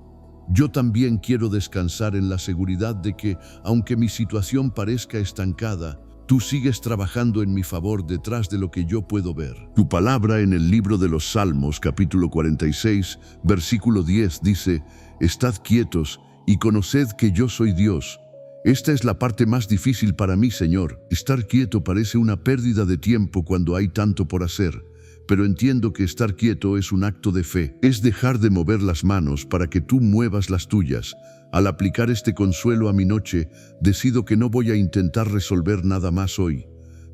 Yo también quiero descansar en la seguridad de que, aunque mi situación parezca estancada, tú sigues trabajando en mi favor detrás de lo que yo puedo ver. Tu palabra en el libro de los Salmos, capítulo 46, versículo 10, dice: «Estad quietos y conoced que yo soy Dios». Esta es la parte más difícil para mí, Señor. Estar quieto parece una pérdida de tiempo cuando hay tanto por hacer, pero entiendo que estar quieto es un acto de fe. Es dejar de mover las manos para que tú muevas las tuyas. Al aplicar este consuelo a mi noche, decido que no voy a intentar resolver nada más hoy.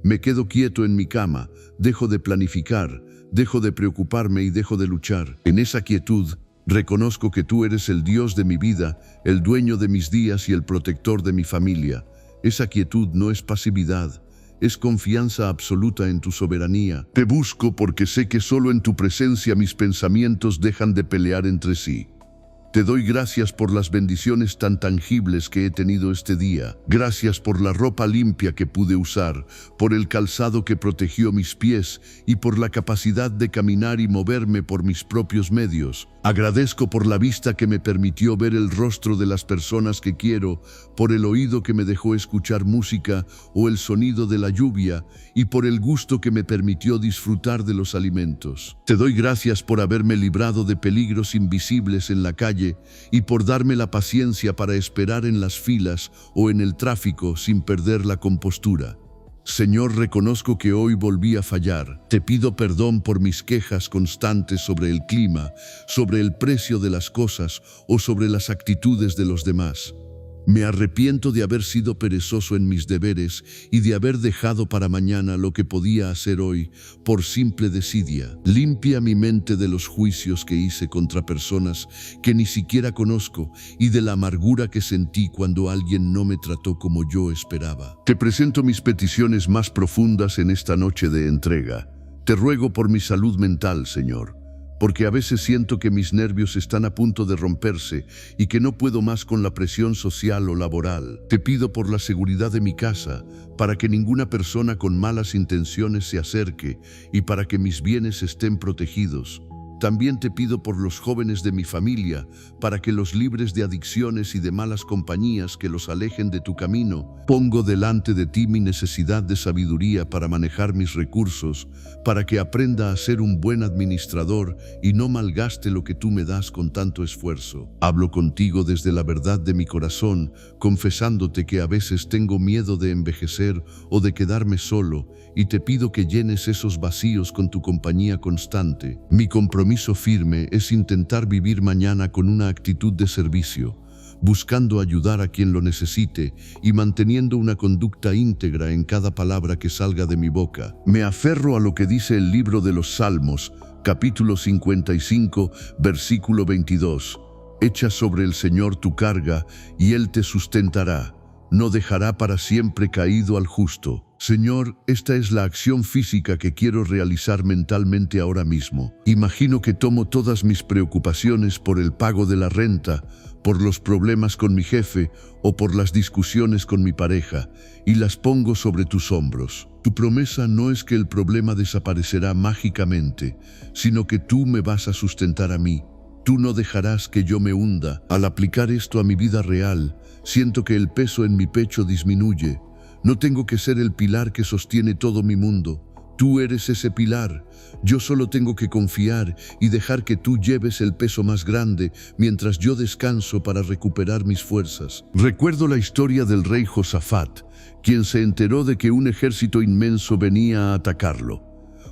Me quedo quieto en mi cama, dejo de planificar, dejo de preocuparme y dejo de luchar. En esa quietud, reconozco que tú eres el Dios de mi vida, el dueño de mis días y el protector de mi familia. Esa quietud no es pasividad, es confianza absoluta en tu soberanía. Te busco porque sé que solo en tu presencia mis pensamientos dejan de pelear entre sí. Te doy gracias por las bendiciones tan tangibles que he tenido este día. Gracias por la ropa limpia que pude usar, por el calzado que protegió mis pies y por la capacidad de caminar y moverme por mis propios medios. Agradezco por la vista que me permitió ver el rostro de las personas que quiero, por el oído que me dejó escuchar música o el sonido de la lluvia y por el gusto que me permitió disfrutar de los alimentos. Te doy gracias por haberme librado de peligros invisibles en la calle y por darme la paciencia para esperar en las filas o en el tráfico sin perder la compostura. Señor, reconozco que hoy volví a fallar. Te pido perdón por mis quejas constantes sobre el clima, sobre el precio de las cosas o sobre las actitudes de los demás. Me arrepiento de haber sido perezoso en mis deberes y de haber dejado para mañana lo que podía hacer hoy por simple desidia. Limpia mi mente de los juicios que hice contra personas que ni siquiera conozco y de la amargura que sentí cuando alguien no me trató como yo esperaba. Te presento mis peticiones más profundas en esta noche de entrega. Te ruego por mi salud mental, Señor, porque a veces siento que mis nervios están a punto de romperse y que no puedo más con la presión social o laboral. Te pido por la seguridad de mi casa, para que ninguna persona con malas intenciones se acerque y para que mis bienes estén protegidos. También te pido por los jóvenes de mi familia, para que los libres de adicciones y de malas compañías que los alejen de tu camino. Pongo delante de ti mi necesidad de sabiduría para manejar mis recursos, para que aprenda a ser un buen administrador y no malgaste lo que tú me das con tanto esfuerzo. Hablo contigo desde la verdad de mi corazón, confesándote que a veces tengo miedo de envejecer o de quedarme solo, y te pido que llenes esos vacíos con tu compañía constante. Mi compromiso firme es intentar vivir mañana con una actitud de servicio, buscando ayudar a quien lo necesite y manteniendo una conducta íntegra en cada palabra que salga de mi boca. Me aferro a lo que dice el libro de los Salmos, capítulo 55, versículo 22. Echa sobre el Señor tu carga y Él te sustentará. No dejará para siempre caído al justo. Señor, esta es la acción física que quiero realizar mentalmente ahora mismo. Imagino que tomo todas mis preocupaciones por el pago de la renta, por los problemas con mi jefe o por las discusiones con mi pareja, y las pongo sobre tus hombros. Tu promesa no es que el problema desaparecerá mágicamente, sino que tú me vas a sustentar a mí. Tú no dejarás que yo me hunda. Al aplicar esto a mi vida real, siento que el peso en mi pecho disminuye. No tengo que ser el pilar que sostiene todo mi mundo. Tú eres ese pilar. Yo solo tengo que confiar y dejar que tú lleves el peso más grande mientras yo descanso para recuperar mis fuerzas. Recuerdo la historia del rey Josafat, quien se enteró de que un ejército inmenso venía a atacarlo.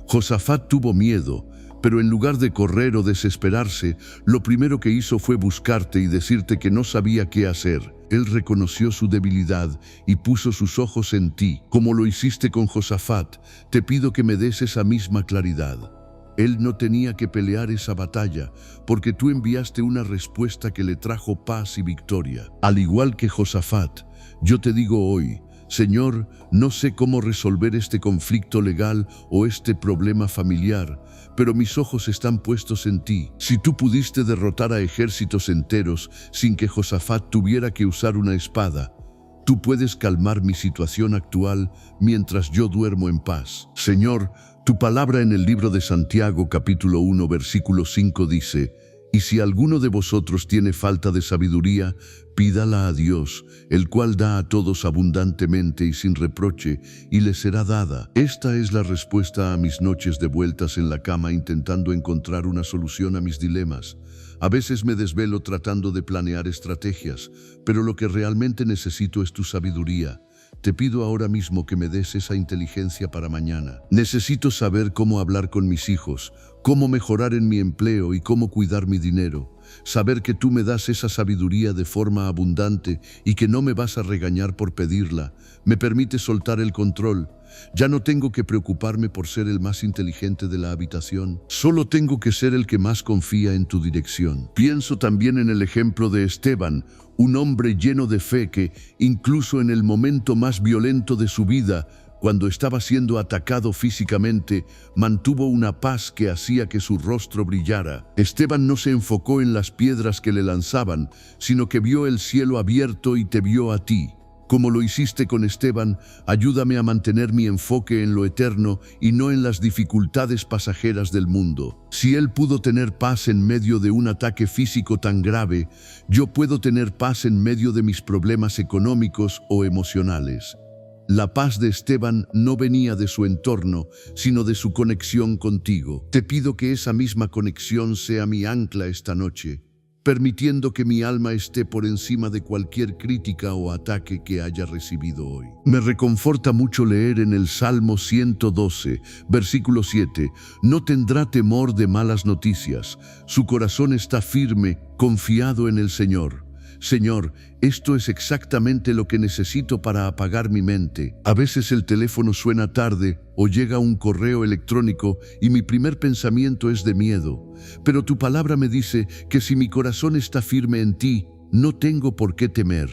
Josafat tuvo miedo, pero en lugar de correr o desesperarse, lo primero que hizo fue buscarte y decirte que no sabía qué hacer. Él reconoció su debilidad y puso sus ojos en ti. Como lo hiciste con Josafat, te pido que me des esa misma claridad. Él no tenía que pelear esa batalla, porque tú enviaste una respuesta que le trajo paz y victoria. Al igual que Josafat, yo te digo hoy, Señor, no sé cómo resolver este conflicto legal o este problema familiar, pero mis ojos están puestos en ti. Si tú pudiste derrotar a ejércitos enteros sin que Josafat tuviera que usar una espada, tú puedes calmar mi situación actual mientras yo duermo en paz. Señor, tu palabra en el libro de Santiago, capítulo 1, versículo 5 dice: y si alguno de vosotros tiene falta de sabiduría, pídala a Dios, el cual da a todos abundantemente y sin reproche, y le será dada. Esta es la respuesta a mis noches de vueltas en la cama intentando encontrar una solución a mis dilemas. A veces me desvelo tratando de planear estrategias, pero lo que realmente necesito es tu sabiduría. Te pido ahora mismo que me des esa inteligencia para mañana. Necesito saber cómo hablar con mis hijos, cómo mejorar en mi empleo y cómo cuidar mi dinero. Saber que tú me das esa sabiduría de forma abundante y que no me vas a regañar por pedirla, me permite soltar el control. Ya no tengo que preocuparme por ser el más inteligente de la habitación. Solo tengo que ser el que más confía en tu dirección. Pienso también en el ejemplo de Esteban, un hombre lleno de fe que, incluso en el momento más violento de su vida, cuando estaba siendo atacado físicamente, mantuvo una paz que hacía que su rostro brillara. Esteban no se enfocó en las piedras que le lanzaban, sino que vio el cielo abierto y te vio a ti. Como lo hiciste con Esteban, ayúdame a mantener mi enfoque en lo eterno y no en las dificultades pasajeras del mundo. Si él pudo tener paz en medio de un ataque físico tan grave, yo puedo tener paz en medio de mis problemas económicos o emocionales. La paz de Esteban no venía de su entorno, sino de su conexión contigo. Te pido que esa misma conexión sea mi ancla esta noche, permitiendo que mi alma esté por encima de cualquier crítica o ataque que haya recibido hoy. Me reconforta mucho leer en el Salmo 112, versículo 7, no tendrá temor de malas noticias, su corazón está firme, confiado en el Señor. Señor, esto es exactamente lo que necesito para apagar mi mente. A veces el teléfono suena tarde o llega un correo electrónico y mi primer pensamiento es de miedo. Pero tu palabra me dice que si mi corazón está firme en ti, no tengo por qué temer.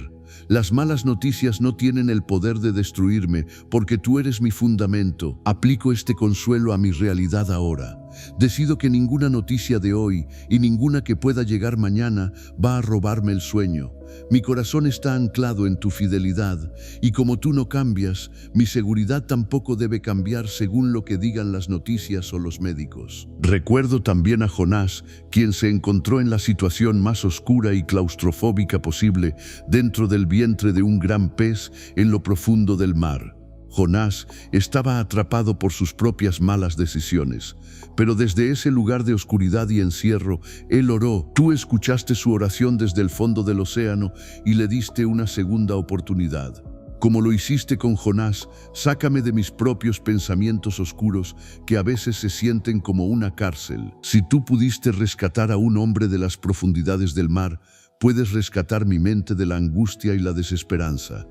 Las malas noticias no tienen el poder de destruirme, porque tú eres mi fundamento. Aplico este consuelo a mi realidad ahora. Decido que ninguna noticia de hoy y ninguna que pueda llegar mañana va a robarme el sueño. Mi corazón está anclado en tu fidelidad, y como tú no cambias, mi seguridad tampoco debe cambiar según lo que digan las noticias o los médicos. Recuerdo también a Jonás, quien se encontró en la situación más oscura y claustrofóbica posible, dentro del vientre de un gran pez en lo profundo del mar. Jonás estaba atrapado por sus propias malas decisiones, pero desde ese lugar de oscuridad y encierro, él oró. Tú escuchaste su oración desde el fondo del océano y le diste una segunda oportunidad. Como lo hiciste con Jonás, sácame de mis propios pensamientos oscuros que a veces se sienten como una cárcel. Si tú pudiste rescatar a un hombre de las profundidades del mar, puedes rescatar mi mente de la angustia y la desesperanza.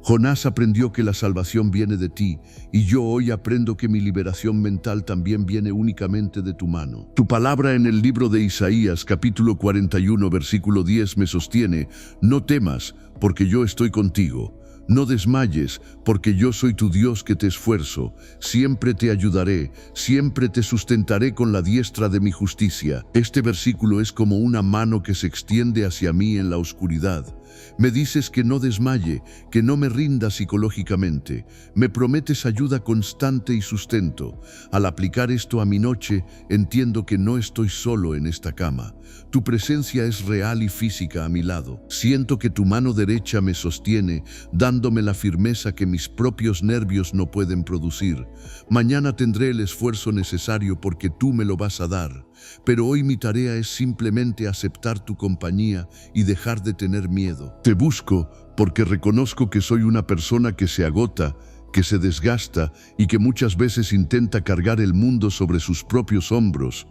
Jonás aprendió que la salvación viene de ti, y yo hoy aprendo que mi liberación mental también viene únicamente de tu mano. Tu palabra en el libro de Isaías, capítulo 41, versículo 10 me sostiene: no temas, porque yo estoy contigo. No desmayes, porque yo soy tu Dios que te esfuerzo. Siempre te ayudaré, siempre te sustentaré con la diestra de mi justicia. Este versículo es como una mano que se extiende hacia mí en la oscuridad. Me dices que no desmaye, que no me rinda psicológicamente. Me prometes ayuda constante y sustento. Al aplicar esto a mi noche, entiendo que no estoy solo en esta cama. Tu presencia es real y física a mi lado. Siento que tu mano derecha me sostiene, dándome la firmeza que mis propios nervios no pueden producir. Mañana tendré el esfuerzo necesario porque tú me lo vas a dar. Pero hoy mi tarea es simplemente aceptar tu compañía y dejar de tener miedo. Te busco porque reconozco que soy una persona que se agota, que se desgasta y que muchas veces intenta cargar el mundo sobre sus propios hombros.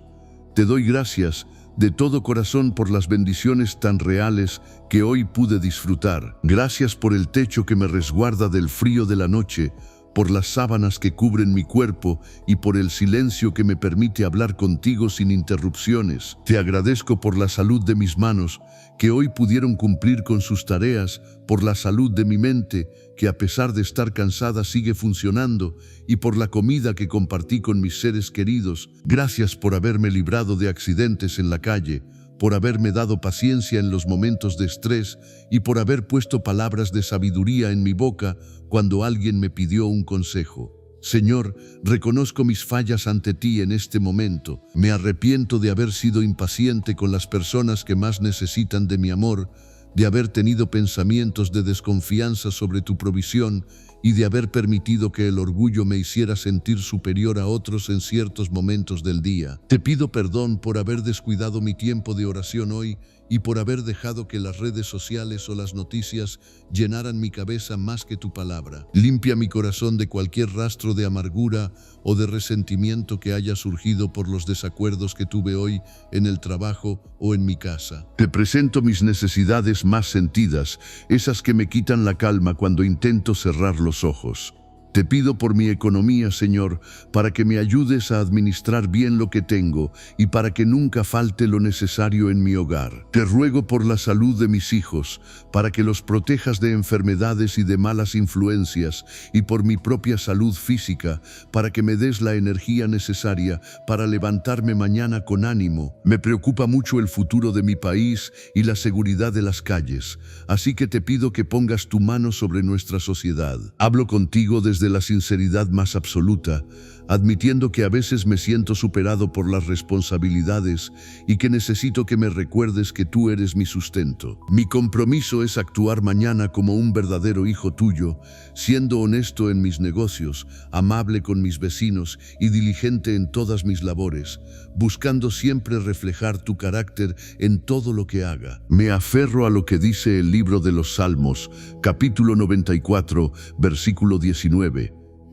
Te doy gracias de todo corazón por las bendiciones tan reales que hoy pude disfrutar. Gracias por el techo que me resguarda del frío de la noche, por las sábanas que cubren mi cuerpo y por el silencio que me permite hablar contigo sin interrupciones. Te agradezco por la salud de mis manos, que hoy pudieron cumplir con sus tareas, por la salud de mi mente, que a pesar de estar cansada sigue funcionando, y por la comida que compartí con mis seres queridos. Gracias por haberme librado de accidentes en la calle, por haberme dado paciencia en los momentos de estrés y por haber puesto palabras de sabiduría en mi boca cuando alguien me pidió un consejo. Señor, reconozco mis fallas ante ti en este momento. Me arrepiento de haber sido impaciente con las personas que más necesitan de mi amor, de haber tenido pensamientos de desconfianza sobre tu provisión y de haber permitido que el orgullo me hiciera sentir superior a otros en ciertos momentos del día. Te pido perdón por haber descuidado mi tiempo de oración hoy y por haber dejado que las redes sociales o las noticias llenaran mi cabeza más que tu palabra. Limpia mi corazón de cualquier rastro de amargura o de resentimiento que haya surgido por los desacuerdos que tuve hoy en el trabajo o en mi casa. Te presento mis necesidades más sentidas, esas que me quitan la calma cuando intento cerrar los ojos. Te pido por mi economía, Señor, para que me ayudes a administrar bien lo que tengo y para que nunca falte lo necesario en mi hogar. Te ruego por la salud de mis hijos, para que los protejas de enfermedades y de malas influencias, y por mi propia salud física, para que me des la energía necesaria para levantarme mañana con ánimo. Me preocupa mucho el futuro de mi país y la seguridad de las calles, así que te pido que pongas tu mano sobre nuestra sociedad. Hablo contigo desde la sinceridad más absoluta, admitiendo que a veces me siento superado por las responsabilidades y que necesito que me recuerdes que tú eres mi sustento. Mi compromiso es actuar mañana como un verdadero hijo tuyo, siendo honesto en mis negocios, amable con mis vecinos y diligente en todas mis labores, buscando siempre reflejar tu carácter en todo lo que haga. Me aferro a lo que dice el libro de los Salmos, capítulo 94, versículo 19.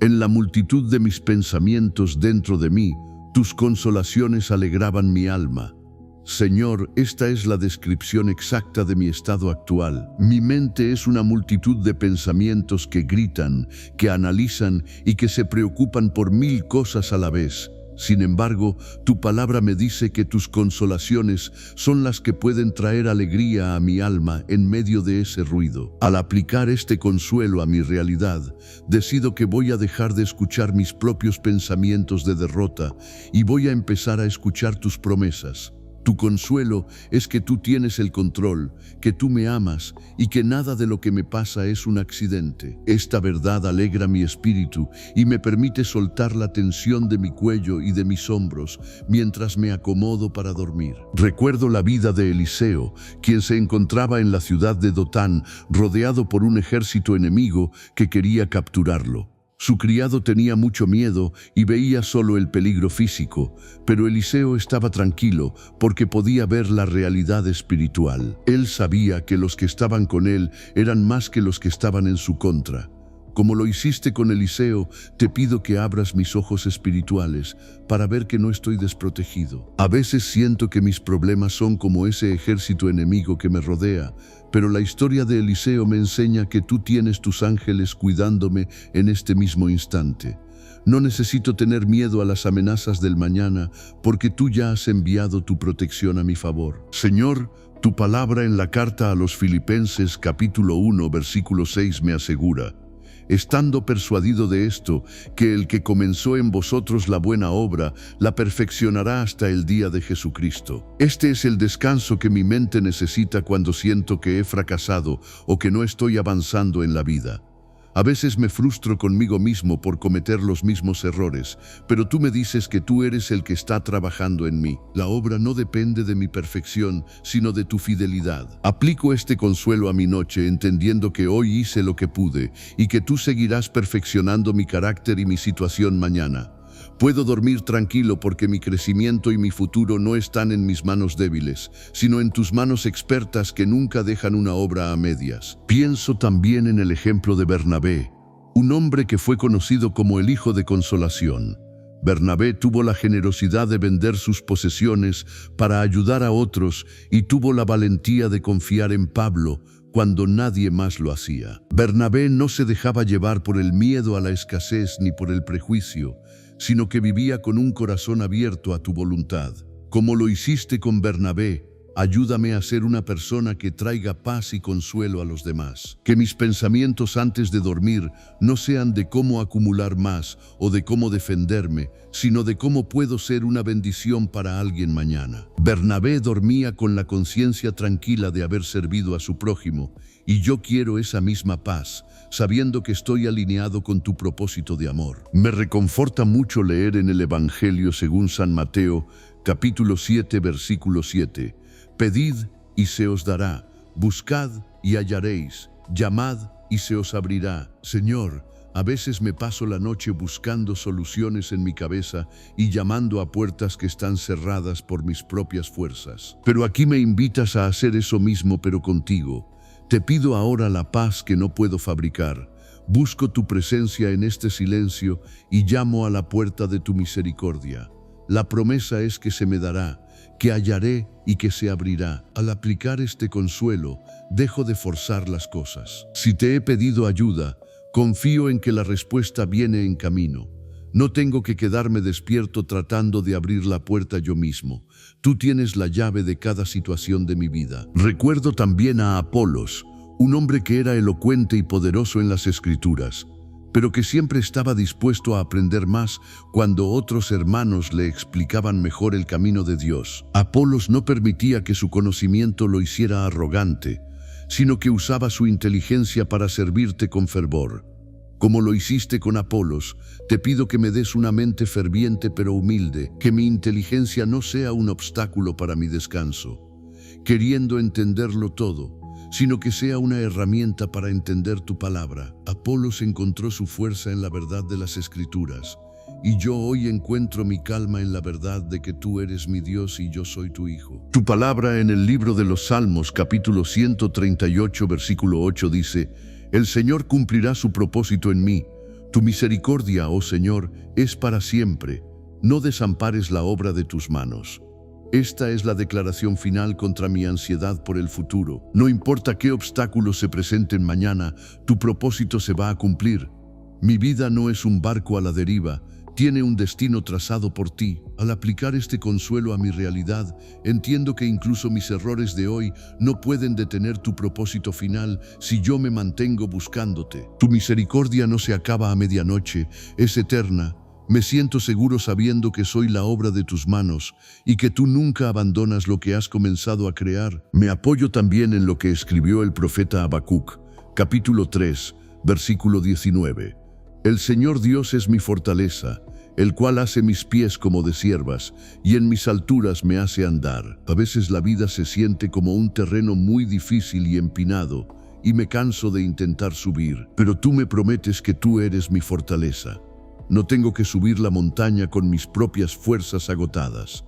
En la multitud de mis pensamientos dentro de mí, tus consolaciones alegraban mi alma. Señor, esta es la descripción exacta de mi estado actual. Mi mente es una multitud de pensamientos que gritan, que analizan y que se preocupan por 1000 cosas a la vez. Sin embargo, tu palabra me dice que tus consolaciones son las que pueden traer alegría a mi alma en medio de ese ruido. Al aplicar este consuelo a mi realidad, decido que voy a dejar de escuchar mis propios pensamientos de derrota y voy a empezar a escuchar tus promesas. Tu consuelo es que tú tienes el control, que tú me amas y que nada de lo que me pasa es un accidente. Esta verdad alegra mi espíritu y me permite soltar la tensión de mi cuello y de mis hombros mientras me acomodo para dormir. Recuerdo la vida de Eliseo, quien se encontraba en la ciudad de Dotán, rodeado por un ejército enemigo que quería capturarlo. Su criado tenía mucho miedo y veía solo el peligro físico, pero Eliseo estaba tranquilo porque podía ver la realidad espiritual. Él sabía que los que estaban con él eran más que los que estaban en su contra. Como lo hiciste con Eliseo, te pido que abras mis ojos espirituales para ver que no estoy desprotegido. A veces siento que mis problemas son como ese ejército enemigo que me rodea, pero la historia de Eliseo me enseña que tú tienes tus ángeles cuidándome en este mismo instante. No necesito tener miedo a las amenazas del mañana, porque tú ya has enviado tu protección a mi favor. Señor, tu palabra en la carta a los Filipenses capítulo 1, versículo 6 me asegura: estando persuadido de esto, que el que comenzó en vosotros la buena obra, la perfeccionará hasta el día de Jesucristo. Este es el descanso que mi mente necesita cuando siento que he fracasado o que no estoy avanzando en la vida. A veces me frustro conmigo mismo por cometer los mismos errores, pero tú me dices que tú eres el que está trabajando en mí. La obra no depende de mi perfección, sino de tu fidelidad. Aplico este consuelo a mi noche, entendiendo que hoy hice lo que pude y que tú seguirás perfeccionando mi carácter y mi situación mañana. Puedo dormir tranquilo porque mi crecimiento y mi futuro no están en mis manos débiles, sino en tus manos expertas que nunca dejan una obra a medias. Pienso también en el ejemplo de Bernabé, un hombre que fue conocido como el hijo de consolación. Bernabé tuvo la generosidad de vender sus posesiones para ayudar a otros y tuvo la valentía de confiar en Pablo cuando nadie más lo hacía. Bernabé no se dejaba llevar por el miedo a la escasez ni por el prejuicio, sino que vivía con un corazón abierto a tu voluntad. Como lo hiciste con Bernabé, ayúdame a ser una persona que traiga paz y consuelo a los demás. Que mis pensamientos antes de dormir no sean de cómo acumular más o de cómo defenderme, sino de cómo puedo ser una bendición para alguien mañana. Bernabé dormía con la conciencia tranquila de haber servido a su prójimo, y yo quiero esa misma paz, sabiendo que estoy alineado con tu propósito de amor. Me reconforta mucho leer en el Evangelio según San Mateo, capítulo 7, versículo 7. Pedid y se os dará, buscad y hallaréis, llamad y se os abrirá. Señor, a veces me paso la noche buscando soluciones en mi cabeza y llamando a puertas que están cerradas por mis propias fuerzas. Pero aquí me invitas a hacer eso mismo, pero contigo. Te pido ahora la paz que no puedo fabricar. Busco tu presencia en este silencio y llamo a la puerta de tu misericordia. La promesa es que se me dará, que hallaré y que se abrirá. Al aplicar este consuelo, dejo de forzar las cosas. Si te he pedido ayuda, confío en que la respuesta viene en camino. No tengo que quedarme despierto tratando de abrir la puerta yo mismo. Tú tienes la llave de cada situación de mi vida. Recuerdo también a Apolos, un hombre que era elocuente y poderoso en las Escrituras, pero que siempre estaba dispuesto a aprender más cuando otros hermanos le explicaban mejor el camino de Dios. Apolos no permitía que su conocimiento lo hiciera arrogante, sino que usaba su inteligencia para servirte con fervor. Como lo hiciste con Apolos, te pido que me des una mente ferviente pero humilde, que mi inteligencia no sea un obstáculo para mi descanso, queriendo entenderlo todo, sino que sea una herramienta para entender tu palabra. Apolos encontró su fuerza en la verdad de las Escrituras, y yo hoy encuentro mi calma en la verdad de que tú eres mi Dios y yo soy tu Hijo. Tu palabra en el libro de los Salmos, capítulo 138, versículo 8 dice: El Señor cumplirá su propósito en mí. Tu misericordia, oh Señor, es para siempre. No desampares la obra de tus manos. Esta es la declaración final contra mi ansiedad por el futuro. No importa qué obstáculos se presenten mañana, tu propósito se va a cumplir. Mi vida no es un barco a la deriva, tiene un destino trazado por ti. Al aplicar este consuelo a mi realidad, entiendo que incluso mis errores de hoy no pueden detener tu propósito final si yo me mantengo buscándote. Tu misericordia no se acaba a medianoche, es eterna. Me siento seguro sabiendo que soy la obra de tus manos y que tú nunca abandonas lo que has comenzado a crear. Me apoyo también en lo que escribió el profeta Habacuc, capítulo 3, versículo 19. El Señor Dios es mi fortaleza, el cual hace mis pies como de ciervas y en mis alturas me hace andar. A veces la vida se siente como un terreno muy difícil y empinado y me canso de intentar subir, pero tú me prometes que tú eres mi fortaleza. No tengo que subir la montaña con mis propias fuerzas agotadas.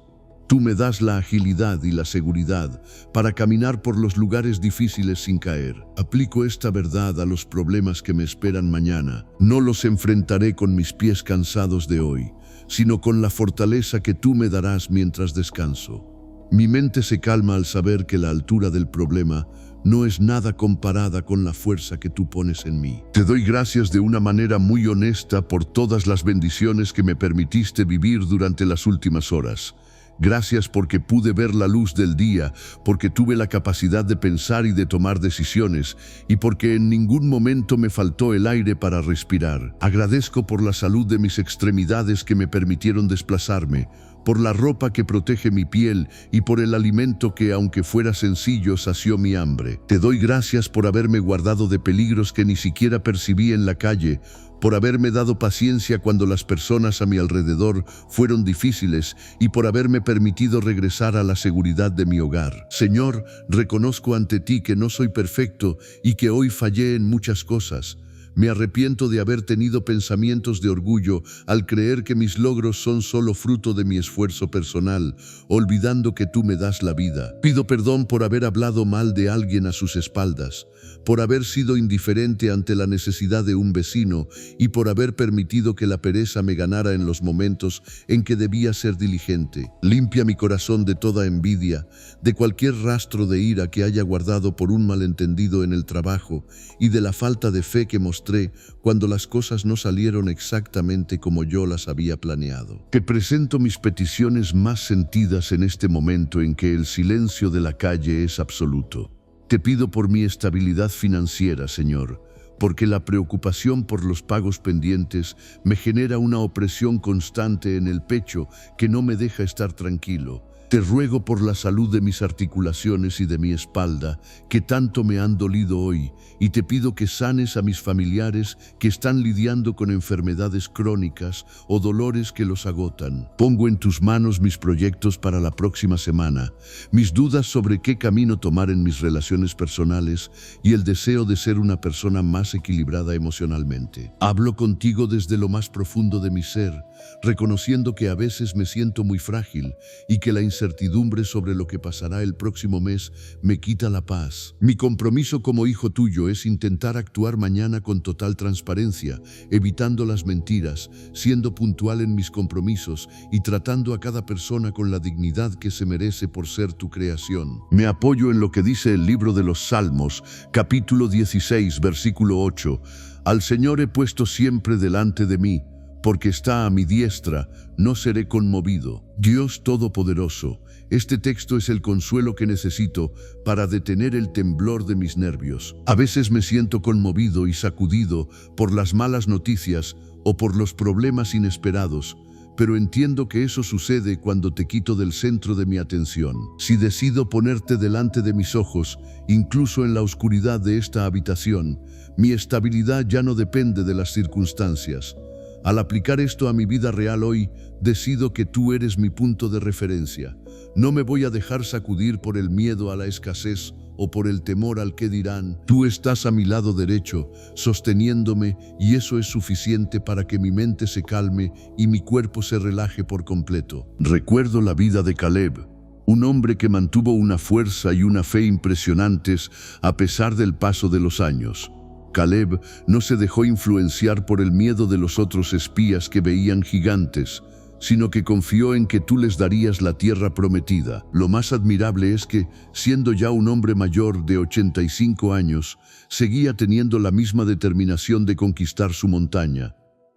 Tú me das la agilidad y la seguridad para caminar por los lugares difíciles sin caer. Aplico esta verdad a los problemas que me esperan mañana. No los enfrentaré con mis pies cansados de hoy, sino con la fortaleza que tú me darás mientras descanso. Mi mente se calma al saber que la altura del problema no es nada comparada con la fuerza que tú pones en mí. Te doy gracias de una manera muy honesta por todas las bendiciones que me permitiste vivir durante las últimas horas. Gracias porque pude ver la luz del día, porque tuve la capacidad de pensar y de tomar decisiones, y porque en ningún momento me faltó el aire para respirar. Agradezco por la salud de mis extremidades que me permitieron desplazarme, por la ropa que protege mi piel y por el alimento que, aunque fuera sencillo, sació mi hambre. Te doy gracias por haberme guardado de peligros que ni siquiera percibí en la calle, por haberme dado paciencia cuando las personas a mi alrededor fueron difíciles y por haberme permitido regresar a la seguridad de mi hogar. Señor, reconozco ante ti que no soy perfecto y que hoy fallé en muchas cosas, Me arrepiento de haber tenido pensamientos de orgullo al creer que mis logros son solo fruto de mi esfuerzo personal, olvidando que tú me das la vida. Pido perdón por haber hablado mal de alguien a sus espaldas, por haber sido indiferente ante la necesidad de un vecino y por haber permitido que la pereza me ganara en los momentos en que debía ser diligente. Limpia mi corazón de toda envidia, de cualquier rastro de ira que haya guardado por un malentendido en el trabajo y de la falta de fe que mostré cuando las cosas no salieron exactamente como yo las había planeado. Te presento mis peticiones más sentidas en este momento en que el silencio de la calle es absoluto. Te pido por mi estabilidad financiera, Señor, porque la preocupación por los pagos pendientes me genera una opresión constante en el pecho que no me deja estar tranquilo. Te ruego por la salud de mis articulaciones y de mi espalda, que tanto me han dolido hoy, y te pido que sanes a mis familiares que están lidiando con enfermedades crónicas o dolores que los agotan. Pongo en tus manos mis proyectos para la próxima semana, mis dudas sobre qué camino tomar en mis relaciones personales y el deseo de ser una persona más equilibrada emocionalmente. Hablo contigo desde lo más profundo de mi ser, reconociendo que a veces me siento muy frágil y que la incertidumbre sobre lo que pasará el próximo mes me quita la paz. Mi compromiso como hijo tuyo es intentar actuar mañana con total transparencia, evitando las mentiras, siendo puntual en mis compromisos y tratando a cada persona con la dignidad que se merece por ser tu creación. Me apoyo en lo que dice el libro de los Salmos, capítulo 16, versículo 8. Al Señor he puesto siempre delante de mí, porque está a mi diestra, no seré conmovido. Dios Todopoderoso, este texto es el consuelo que necesito para detener el temblor de mis nervios. A veces me siento conmovido y sacudido por las malas noticias o por los problemas inesperados, pero entiendo que eso sucede cuando te quito del centro de mi atención. Si decido ponerte delante de mis ojos, incluso en la oscuridad de esta habitación, mi estabilidad ya no depende de las circunstancias. Al aplicar esto a mi vida real hoy, decido que tú eres mi punto de referencia. No me voy a dejar sacudir por el miedo a la escasez o por el temor al que dirán. Tú estás a mi lado derecho, sosteniéndome, y eso es suficiente para que mi mente se calme y mi cuerpo se relaje por completo. Recuerdo la vida de Caleb, un hombre que mantuvo una fuerza y una fe impresionantes a pesar del paso de los años. Caleb no se dejó influenciar por el miedo de los otros espías que veían gigantes, sino que confió en que tú les darías la tierra prometida. Lo más admirable es que, siendo ya un hombre mayor de 85 años, seguía teniendo la misma determinación de conquistar su montaña.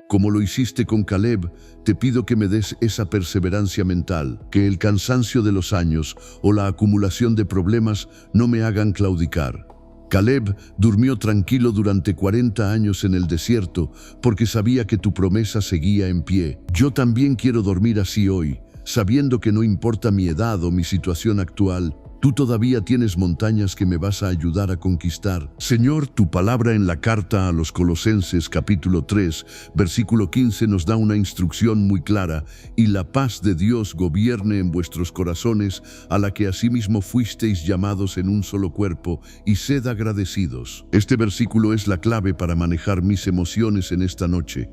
Como lo hiciste con Caleb, te pido que me des esa perseverancia mental, que el cansancio de los años o la acumulación de problemas no me hagan claudicar. Caleb durmió tranquilo durante 40 años en el desierto porque sabía que tu promesa seguía en pie. Yo también quiero dormir así hoy, sabiendo que no importa mi edad o mi situación actual, tú todavía tienes montañas que me vas a ayudar a conquistar. Señor, tu palabra en la carta a los Colosenses capítulo 3, versículo 15 nos da una instrucción muy clara: y la paz de Dios gobierne en vuestros corazones, a la que asimismo fuisteis llamados en un solo cuerpo, y sed agradecidos. Este versículo es la clave para manejar mis emociones en esta noche.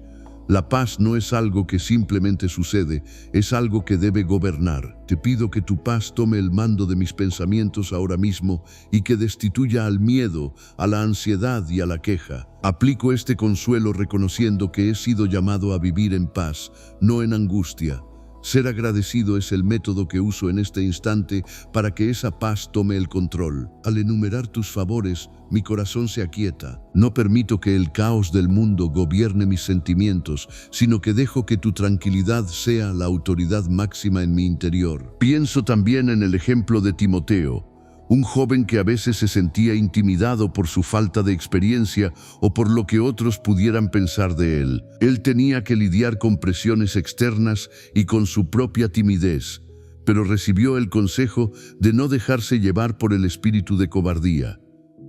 La paz no es algo que simplemente sucede, es algo que debe gobernar. Te pido que tu paz tome el mando de mis pensamientos ahora mismo y que destituya al miedo, a la ansiedad y a la queja. Aplico este consuelo reconociendo que he sido llamado a vivir en paz, no en angustia. Ser agradecido es el método que uso en este instante para que esa paz tome el control. Al enumerar tus favores, mi corazón se aquieta. No permito que el caos del mundo gobierne mis sentimientos, sino que dejo que tu tranquilidad sea la autoridad máxima en mi interior. Pienso también en el ejemplo de Timoteo, un joven que a veces se sentía intimidado por su falta de experiencia o por lo que otros pudieran pensar de él. Él tenía que lidiar con presiones externas y con su propia timidez, pero recibió el consejo de no dejarse llevar por el espíritu de cobardía.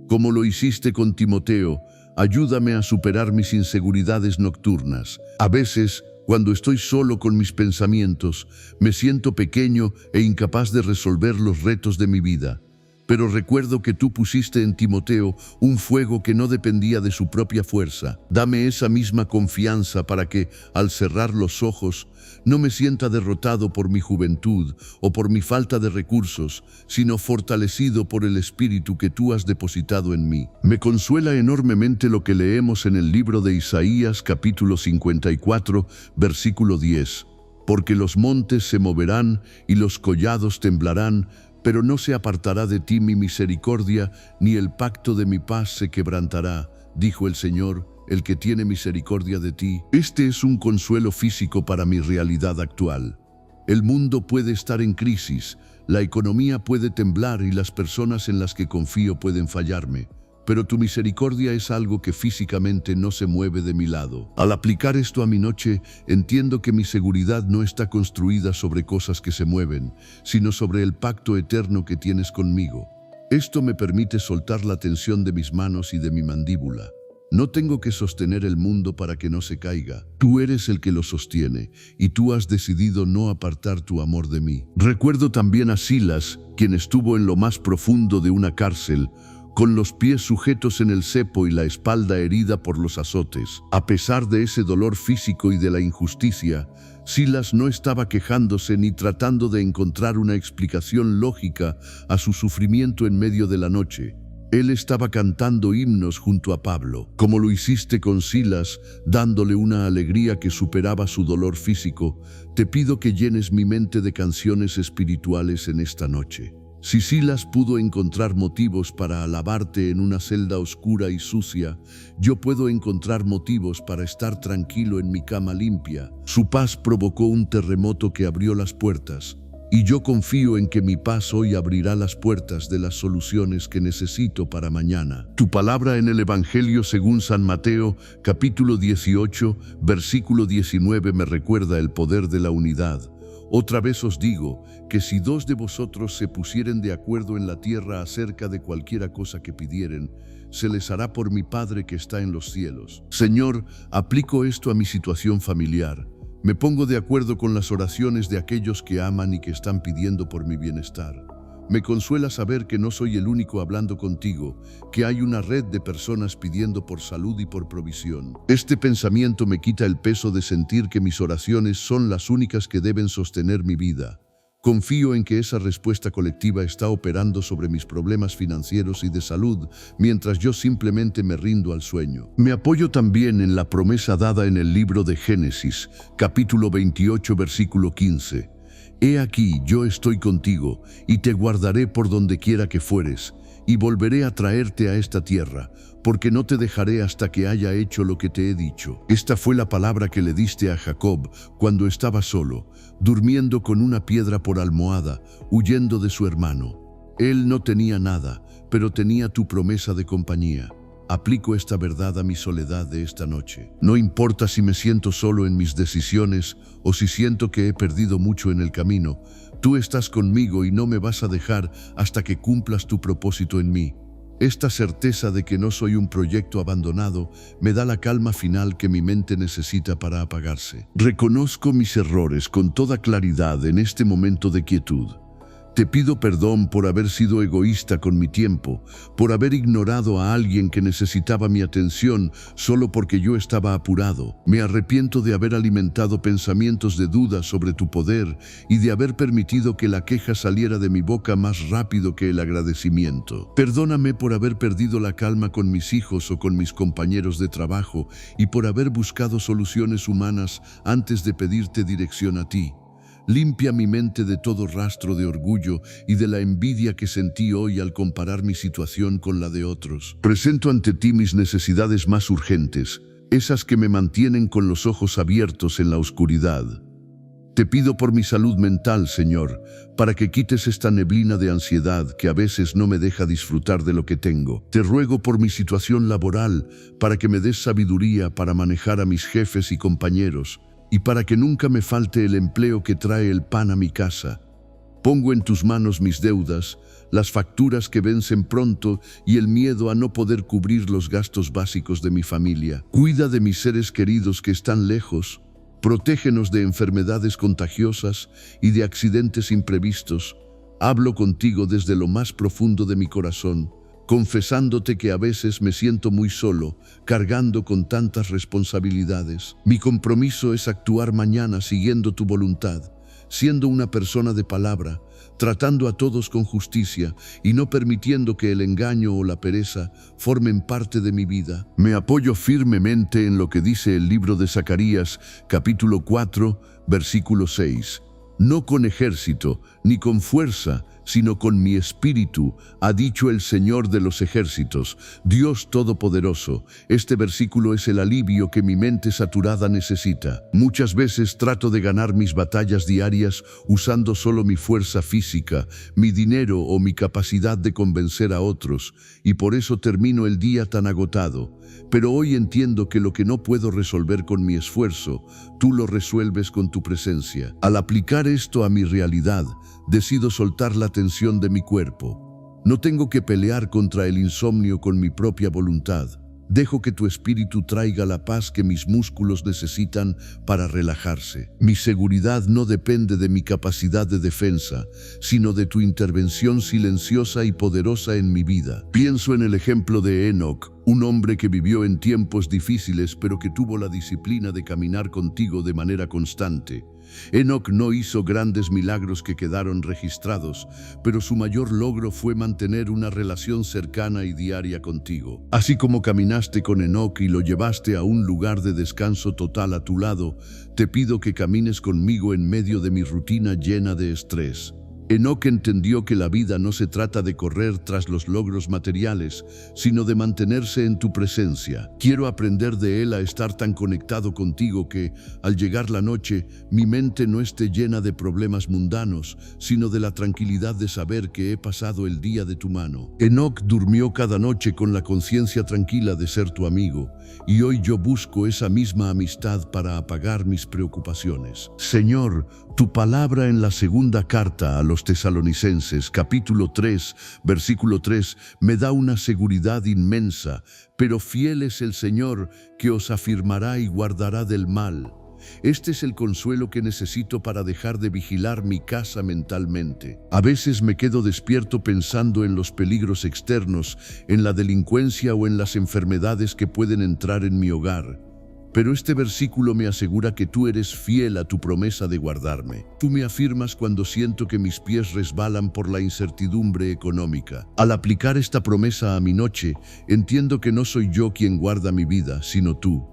Como lo hiciste con Timoteo, ayúdame a superar mis inseguridades nocturnas. A veces, cuando estoy solo con mis pensamientos, me siento pequeño e incapaz de resolver los retos de mi vida. pero recuerdo que tú pusiste en Timoteo un fuego que no dependía de su propia fuerza. Dame esa misma confianza para que, al cerrar los ojos, no me sienta derrotado por mi juventud o por mi falta de recursos, sino fortalecido por el espíritu que tú has depositado en mí. Me consuela enormemente lo que leemos en el libro de Isaías, capítulo 54, versículo 10. Porque los montes se moverán y los collados temblarán, pero no se apartará de ti mi misericordia, ni el pacto de mi paz se quebrantará, dijo el Señor, el que tiene misericordia de ti. Este es un consuelo físico para mi realidad actual. El mundo puede estar en crisis, la economía puede temblar y las personas en las que confío pueden fallarme. Pero tu misericordia es algo que físicamente no se mueve de mi lado. Al aplicar esto a mi noche, entiendo que mi seguridad no está construida sobre cosas que se mueven, sino sobre el pacto eterno que tienes conmigo. Esto me permite soltar la tensión de mis manos y de mi mandíbula. No tengo que sostener el mundo para que no se caiga. Tú eres el que lo sostiene, y tú has decidido no apartar tu amor de mí. Recuerdo también a Silas, quien estuvo en lo más profundo de una cárcel, con los pies sujetos en el cepo y la espalda herida por los azotes. A pesar de ese dolor físico y de la injusticia, Silas no estaba quejándose ni tratando de encontrar una explicación lógica a su sufrimiento en medio de la noche. Él estaba cantando himnos junto a Pablo, como lo hiciste con Silas, dándole una alegría que superaba su dolor físico. Te pido que llenes mi mente de canciones espirituales en esta noche. Si Silas pudo encontrar motivos para alabarte en una celda oscura y sucia, yo puedo encontrar motivos para estar tranquilo en mi cama limpia. Su paz provocó un terremoto que abrió las puertas, y yo confío en que mi paz hoy abrirá las puertas de las soluciones que necesito para mañana. Tu palabra en el Evangelio según San Mateo, capítulo 18, versículo 19 me recuerda el poder de la unidad. Otra vez os digo que si dos de vosotros se pusieren de acuerdo en la tierra acerca de cualquiera cosa que pidieren, se les hará por mi Padre que está en los cielos. Señor, aplico esto a mi situación familiar. Me pongo de acuerdo con las oraciones de aquellos que aman y que están pidiendo por mi bienestar. Me consuela saber que no soy el único hablando contigo, que hay una red de personas pidiendo por salud y por provisión. Este pensamiento me quita el peso de sentir que mis oraciones son las únicas que deben sostener mi vida. Confío en que esa respuesta colectiva está operando sobre mis problemas financieros y de salud, mientras yo simplemente me rindo al sueño. Me apoyo también en la promesa dada en el libro de Génesis, capítulo 28, versículo 15. He aquí, yo estoy contigo, y te guardaré por donde quiera que fueres, y volveré a traerte a esta tierra, porque no te dejaré hasta que haya hecho lo que te he dicho. Esta fue la palabra que le diste a Jacob cuando estaba solo, durmiendo con una piedra por almohada, huyendo de su hermano. Él no tenía nada, pero tenía tu promesa de compañía. Aplico esta verdad a mi soledad de esta noche. No importa si me siento solo en mis decisiones o si siento que he perdido mucho en el camino, tú estás conmigo y no me vas a dejar hasta que cumplas tu propósito en mí. Esta certeza de que no soy un proyecto abandonado me da la calma final que mi mente necesita para apagarse. Reconozco mis errores con toda claridad en este momento de quietud. Te pido perdón por haber sido egoísta con mi tiempo, por haber ignorado a alguien que necesitaba mi atención solo porque yo estaba apurado. Me arrepiento de haber alimentado pensamientos de duda sobre tu poder y de haber permitido que la queja saliera de mi boca más rápido que el agradecimiento. Perdóname por haber perdido la calma con mis hijos o con mis compañeros de trabajo y por haber buscado soluciones humanas antes de pedirte dirección a ti. Limpia mi mente de todo rastro de orgullo y de la envidia que sentí hoy al comparar mi situación con la de otros. Presento ante ti mis necesidades más urgentes, esas que me mantienen con los ojos abiertos en la oscuridad. Te pido por mi salud mental, Señor, para que quites esta neblina de ansiedad que a veces no me deja disfrutar de lo que tengo. Te ruego por mi situación laboral, para que me des sabiduría para manejar a mis jefes y compañeros, y para que nunca me falte el empleo que trae el pan a mi casa. Pongo en tus manos mis deudas, las facturas que vencen pronto y el miedo a no poder cubrir los gastos básicos de mi familia. Cuida de mis seres queridos que están lejos, protégenos de enfermedades contagiosas y de accidentes imprevistos. Hablo contigo desde lo más profundo de mi corazón, confesándote que a veces me siento muy solo, cargando con tantas responsabilidades. Mi compromiso es actuar mañana siguiendo tu voluntad, siendo una persona de palabra, tratando a todos con justicia y no permitiendo que el engaño o la pereza formen parte de mi vida. Me apoyo firmemente en lo que dice el libro de Zacarías, capítulo 4, versículo 6. No con ejército, ni con fuerza, sino con mi espíritu, ha dicho el Señor de los ejércitos, Dios Todopoderoso. Este versículo es el alivio que mi mente saturada necesita. Muchas veces trato de ganar mis batallas diarias usando solo mi fuerza física, mi dinero o mi capacidad de convencer a otros, y por eso termino el día tan agotado. Pero hoy entiendo que lo que no puedo resolver con mi esfuerzo, tú lo resuelves con tu presencia. Al aplicar esto a mi realidad, decido soltar la tensión de mi cuerpo. No tengo que pelear contra el insomnio con mi propia voluntad. Dejo que tu espíritu traiga la paz que mis músculos necesitan para relajarse. Mi seguridad no depende de mi capacidad de defensa, sino de tu intervención silenciosa y poderosa en mi vida. Pienso en el ejemplo de Enoc, un hombre que vivió en tiempos difíciles pero que tuvo la disciplina de caminar contigo de manera constante. Enoc no hizo grandes milagros que quedaron registrados, pero su mayor logro fue mantener una relación cercana y diaria contigo. Así como caminaste con Enoc y lo llevaste a un lugar de descanso total a tu lado, te pido que camines conmigo en medio de mi rutina llena de estrés. Enoc entendió que la vida no se trata de correr tras los logros materiales, sino de mantenerse en tu presencia. Quiero aprender de él a estar tan conectado contigo que, al llegar la noche, mi mente no esté llena de problemas mundanos, sino de la tranquilidad de saber que he pasado el día de tu mano. Enoc durmió cada noche con la conciencia tranquila de ser tu amigo, y hoy yo busco esa misma amistad para apagar mis preocupaciones. Señor, tu palabra en la segunda carta a los Tesalonicenses, capítulo 3, versículo 3, me da una seguridad inmensa, pero fiel es el Señor que os afirmará y guardará del mal. Este es el consuelo que necesito para dejar de vigilar mi casa mentalmente. A veces me quedo despierto pensando en los peligros externos, en la delincuencia o en las enfermedades que pueden entrar en mi hogar. Pero este versículo me asegura que tú eres fiel a tu promesa de guardarme. Tú me afirmas cuando siento que mis pies resbalan por la incertidumbre económica. Al aplicar esta promesa a mi noche, entiendo que no soy yo quien guarda mi vida, sino tú.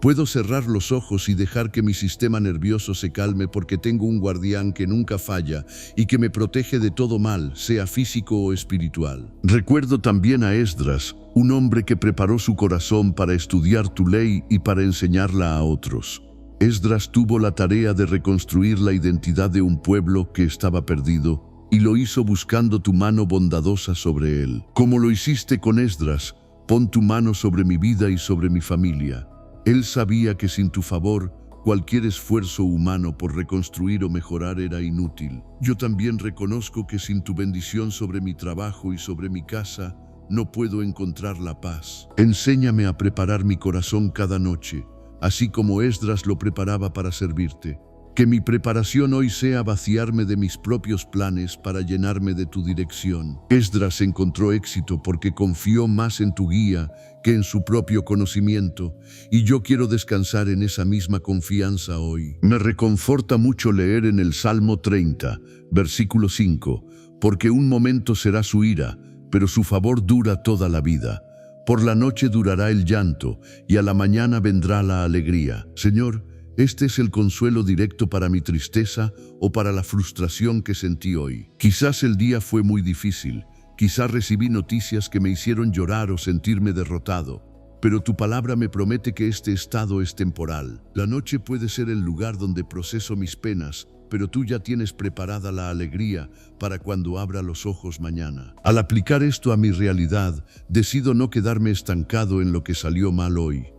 Puedo cerrar los ojos y dejar que mi sistema nervioso se calme porque tengo un guardián que nunca falla y que me protege de todo mal, sea físico o espiritual. Recuerdo también a Esdras, un hombre que preparó su corazón para estudiar tu ley y para enseñarla a otros. Esdras tuvo la tarea de reconstruir la identidad de un pueblo que estaba perdido y lo hizo buscando tu mano bondadosa sobre él. Como lo hiciste con Esdras, pon tu mano sobre mi vida y sobre mi familia. Él sabía que sin tu favor, cualquier esfuerzo humano por reconstruir o mejorar era inútil. Yo también reconozco que sin tu bendición sobre mi trabajo y sobre mi casa, no puedo encontrar la paz. Enséñame a preparar mi corazón cada noche, así como Esdras lo preparaba para servirte. Que mi preparación hoy sea vaciarme de mis propios planes para llenarme de tu dirección. Esdras encontró éxito porque confió más en tu guía que en su propio conocimiento, y yo quiero descansar en esa misma confianza hoy. Me reconforta mucho leer en el Salmo 30, versículo 5, porque un momento será su ira, pero su favor dura toda la vida. Por la noche durará el llanto, y a la mañana vendrá la alegría. Señor, este es el consuelo directo para mi tristeza o para la frustración que sentí hoy. Quizás el día fue muy difícil, quizás recibí noticias que me hicieron llorar o sentirme derrotado, pero tu palabra me promete que este estado es temporal. La noche puede ser el lugar donde proceso mis penas, pero tú ya tienes preparada la alegría para cuando abra los ojos mañana. Al aplicar esto a mi realidad, decido no quedarme estancado en lo que salió mal hoy.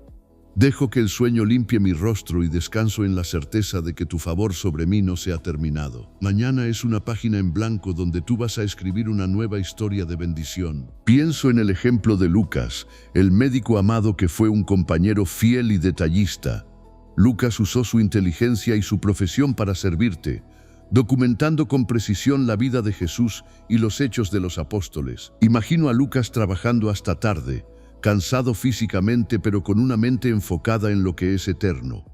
Dejo que el sueño limpie mi rostro y descanso en la certeza de que tu favor sobre mí no se ha terminado. Mañana es una página en blanco donde tú vas a escribir una nueva historia de bendición. Pienso en el ejemplo de Lucas, el médico amado que fue un compañero fiel y detallista. Lucas usó su inteligencia y su profesión para servirte. documentando con precisión la vida de Jesús y los hechos de los apóstoles. Imagino a Lucas trabajando hasta tarde, cansado físicamente pero con una mente enfocada en lo que es eterno.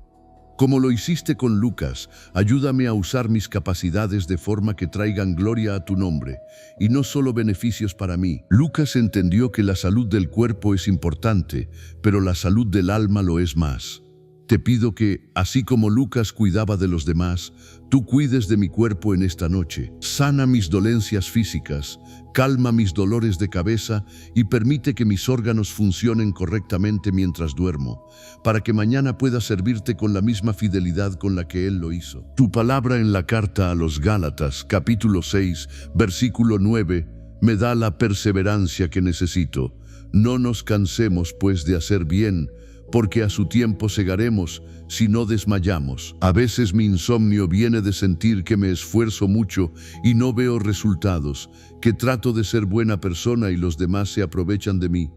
Como lo hiciste con Lucas, ayúdame a usar mis capacidades de forma que traigan gloria a tu nombre, y no solo beneficios para mí. Lucas entendió que la salud del cuerpo es importante, pero la salud del alma lo es más. Te pido que, así como Lucas cuidaba de los demás, tú cuides de mi cuerpo en esta noche. Sana mis dolencias físicas, calma mis dolores de cabeza y permite que mis órganos funcionen correctamente mientras duermo, para que mañana pueda servirte con la misma fidelidad con la que Él lo hizo. Tu palabra en la carta a los Gálatas, capítulo 6, versículo 9, me da la perseverancia que necesito. No nos cansemos, pues, de hacer bien, porque a su tiempo segaremos si no desmayamos. A veces mi insomnio viene de sentir que me esfuerzo mucho y no veo resultados, que trato de ser buena persona y los demás se aprovechan de mí.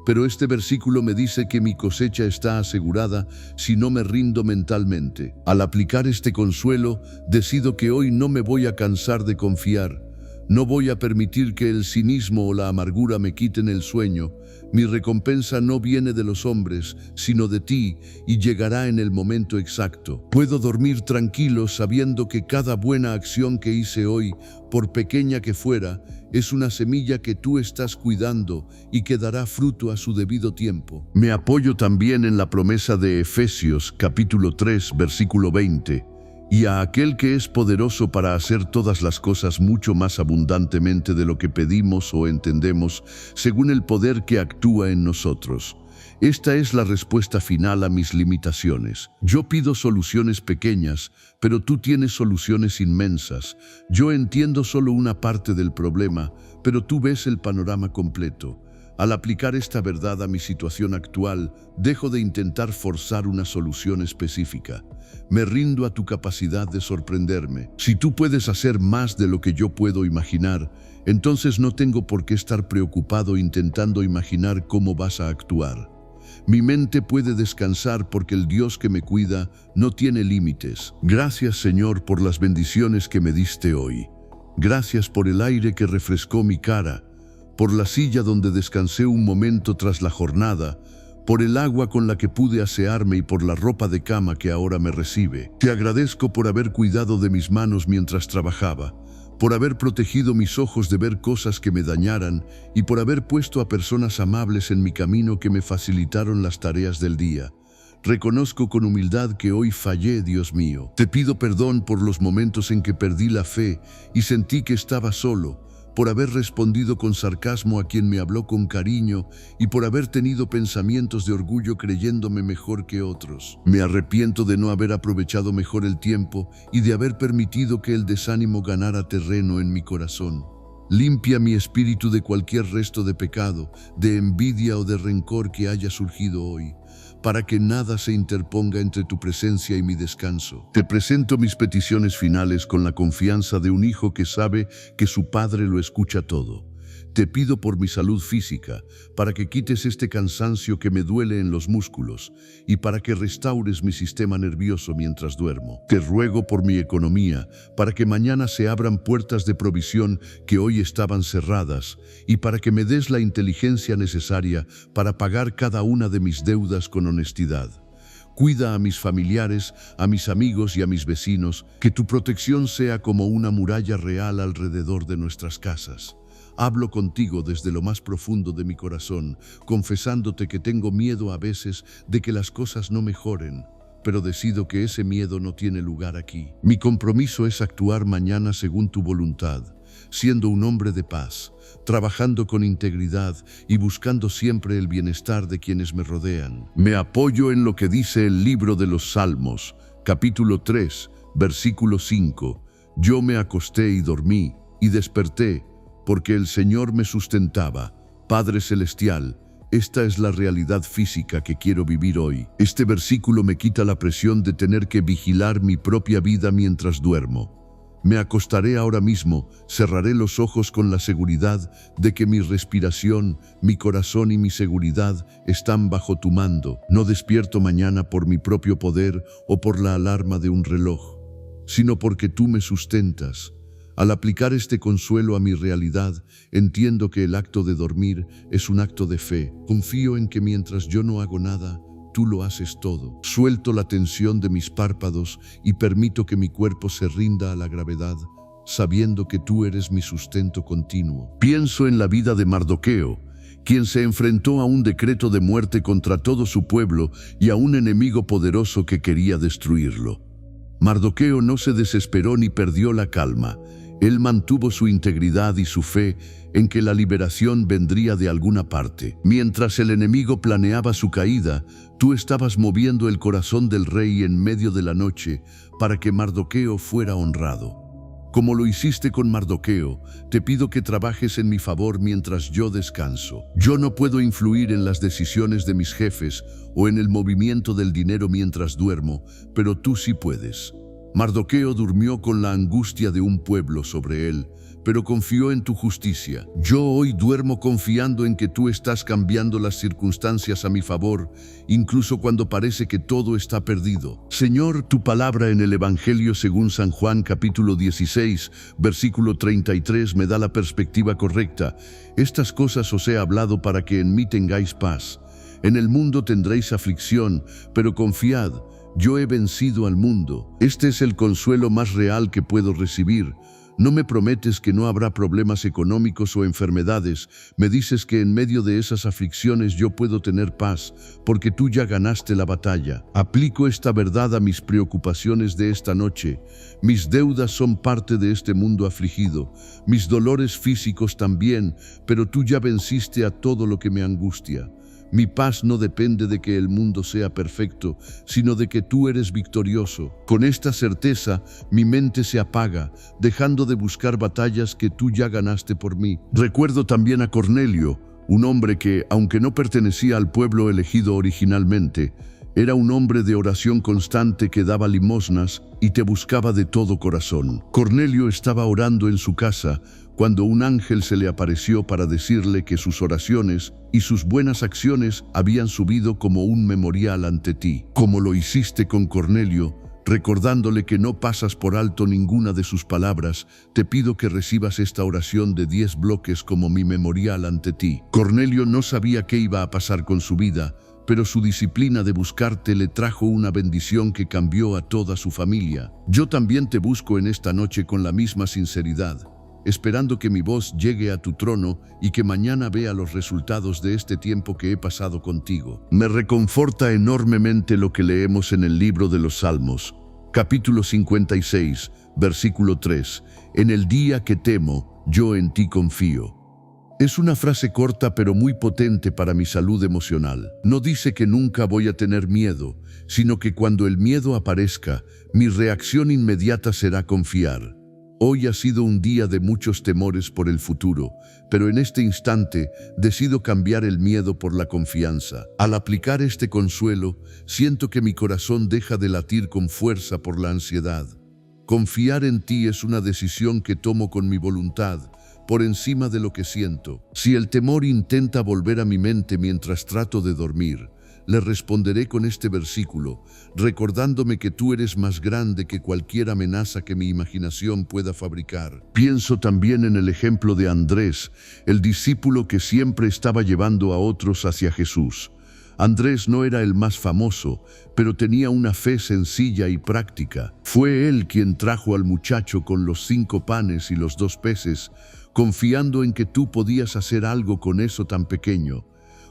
Pero este versículo me dice que mi cosecha está asegurada si no me rindo mentalmente. Al aplicar este consuelo, decido que hoy no me voy a cansar de confiar. No voy a permitir que el cinismo o la amargura me quiten el sueño. Mi recompensa no viene de los hombres, sino de ti, y llegará en el momento exacto. Puedo dormir tranquilo sabiendo que cada buena acción que hice hoy, por pequeña que fuera, es una semilla que tú estás cuidando y que dará fruto a su debido tiempo. Me apoyo también en la promesa de Efesios, capítulo 3, versículo 20. Y a aquel que es poderoso para hacer todas las cosas mucho más abundantemente de lo que pedimos o entendemos, según el poder que actúa en nosotros. Esta es la respuesta final a mis limitaciones. Yo pido soluciones pequeñas, pero tú tienes soluciones inmensas. Yo entiendo solo una parte del problema, pero tú ves el panorama completo. Al aplicar esta verdad a mi situación actual, dejo de intentar forzar una solución específica. Me rindo a tu capacidad de sorprenderme. Si tú puedes hacer más de lo que yo puedo imaginar, entonces no tengo por qué estar preocupado intentando imaginar cómo vas a actuar. Mi mente puede descansar porque el Dios que me cuida no tiene límites. Gracias, Señor, por las bendiciones que me diste hoy. Gracias por el aire que refrescó mi cara, por la silla donde descansé un momento tras la jornada, por el agua con la que pude asearme y por la ropa de cama que ahora me recibe. Te agradezco por haber cuidado de mis manos mientras trabajaba, por haber protegido mis ojos de ver cosas que me dañaran y por haber puesto a personas amables en mi camino que me facilitaron las tareas del día. Reconozco con humildad que hoy fallé, Dios mío. Te pido perdón por los momentos en que perdí la fe y sentí que estaba solo, por haber respondido con sarcasmo a quien me habló con cariño y por haber tenido pensamientos de orgullo creyéndome mejor que otros. Me arrepiento de no haber aprovechado mejor el tiempo y de haber permitido que el desánimo ganara terreno en mi corazón. Limpia mi espíritu de cualquier resto de pecado, de envidia o de rencor que haya surgido hoy, para que nada se interponga entre tu presencia y mi descanso. Te presento mis peticiones finales con la confianza de un hijo que sabe que su padre lo escucha todo. Te pido por mi salud física, para que quites este cansancio que me duele en los músculos y para que restaures mi sistema nervioso mientras duermo. Te ruego por mi economía, para que mañana se abran puertas de provisión que hoy estaban cerradas y para que me des la inteligencia necesaria para pagar cada una de mis deudas con honestidad. Cuida a mis familiares, a mis amigos y a mis vecinos, que tu protección sea como una muralla real alrededor de nuestras casas. Hablo contigo desde lo más profundo de mi corazón, confesándote que tengo miedo a veces de que las cosas no mejoren, pero decido que ese miedo no tiene lugar aquí. Mi compromiso es actuar mañana según tu voluntad, siendo un hombre de paz, trabajando con integridad y buscando siempre el bienestar de quienes me rodean. Me apoyo en lo que dice el libro de los Salmos, capítulo 3, versículo 5. Yo me acosté y dormí, y desperté, porque el Señor me sustentaba. Padre Celestial, esta es la realidad física que quiero vivir hoy. Este versículo me quita la presión de tener que vigilar mi propia vida mientras duermo. Me acostaré ahora mismo, cerraré los ojos con la seguridad de que mi respiración, mi corazón y mi seguridad están bajo tu mando. No despierto mañana por mi propio poder o por la alarma de un reloj, sino porque tú me sustentas. Al aplicar este consuelo a mi realidad, entiendo que el acto de dormir es un acto de fe. Confío en que mientras yo no hago nada, tú lo haces todo. Suelto la tensión de mis párpados y permito que mi cuerpo se rinda a la gravedad, sabiendo que tú eres mi sustento continuo. Pienso en la vida de Mardoqueo, quien se enfrentó a un decreto de muerte contra todo su pueblo y a un enemigo poderoso que quería destruirlo. Mardoqueo no se desesperó ni perdió la calma. Él mantuvo su integridad y su fe en que la liberación vendría de alguna parte. Mientras el enemigo planeaba su caída, tú estabas moviendo el corazón del rey en medio de la noche para que Mardoqueo fuera honrado. Como lo hiciste con Mardoqueo, te pido que trabajes en mi favor mientras yo descanso. Yo no puedo influir en las decisiones de mis jefes o en el movimiento del dinero mientras duermo, pero tú sí puedes. Mardoqueo durmió con la angustia de un pueblo sobre él, pero confió en tu justicia. Yo hoy duermo confiando en que tú estás cambiando las circunstancias a mi favor, incluso cuando parece que todo está perdido. Señor, tu palabra en el Evangelio según San Juan capítulo 16, versículo 33 me da la perspectiva correcta. Estas cosas os he hablado para que en mí tengáis paz. En el mundo tendréis aflicción, pero confiad, yo he vencido al mundo. Este es el consuelo más real que puedo recibir. No me prometes que no habrá problemas económicos o enfermedades. Me dices que en medio de esas aflicciones yo puedo tener paz, porque tú ya ganaste la batalla. Aplico esta verdad a mis preocupaciones de esta noche. Mis deudas son parte de este mundo afligido. Mis dolores físicos también, pero tú ya venciste a todo lo que me angustia. Mi paz no depende de que el mundo sea perfecto, sino de que tú eres victorioso. Con esta certeza, mi mente se apaga, dejando de buscar batallas que tú ya ganaste por mí. Recuerdo también a Cornelio, un hombre que, aunque no pertenecía al pueblo elegido originalmente, era un hombre de oración constante que daba limosnas y te buscaba de todo corazón. Cornelio estaba orando en su casa cuando un ángel se le apareció para decirle que sus oraciones y sus buenas acciones habían subido como un memorial ante ti. Como lo hiciste con Cornelio, recordándole que no pasas por alto ninguna de sus palabras, te pido que recibas esta oración de 10 bloques como mi memorial ante ti. Cornelio no sabía qué iba a pasar con su vida, pero su disciplina de buscarte le trajo una bendición que cambió a toda su familia. Yo también te busco en esta noche con la misma sinceridad, esperando que mi voz llegue a tu trono y que mañana vea los resultados de este tiempo que he pasado contigo. Me reconforta enormemente lo que leemos en el libro de los Salmos, capítulo 56, versículo 3. En el día que temo, yo en ti confío. Es una frase corta pero muy potente para mi salud emocional. No dice que nunca voy a tener miedo, sino que cuando el miedo aparezca, mi reacción inmediata será confiar. Hoy ha sido un día de muchos temores por el futuro, pero en este instante decido cambiar el miedo por la confianza. Al aplicar este consuelo, siento que mi corazón deja de latir con fuerza por la ansiedad. Confiar en ti es una decisión que tomo con mi voluntad, por encima de lo que siento. Si el temor intenta volver a mi mente mientras trato de dormir, le responderé con este versículo, recordándome que tú eres más grande que cualquier amenaza que mi imaginación pueda fabricar. Pienso también en el ejemplo de Andrés, el discípulo que siempre estaba llevando a otros hacia Jesús. Andrés no era el más famoso, pero tenía una fe sencilla y práctica. Fue él quien trajo al muchacho con los 5 panes y los 2 peces, confiando en que tú podías hacer algo con eso tan pequeño.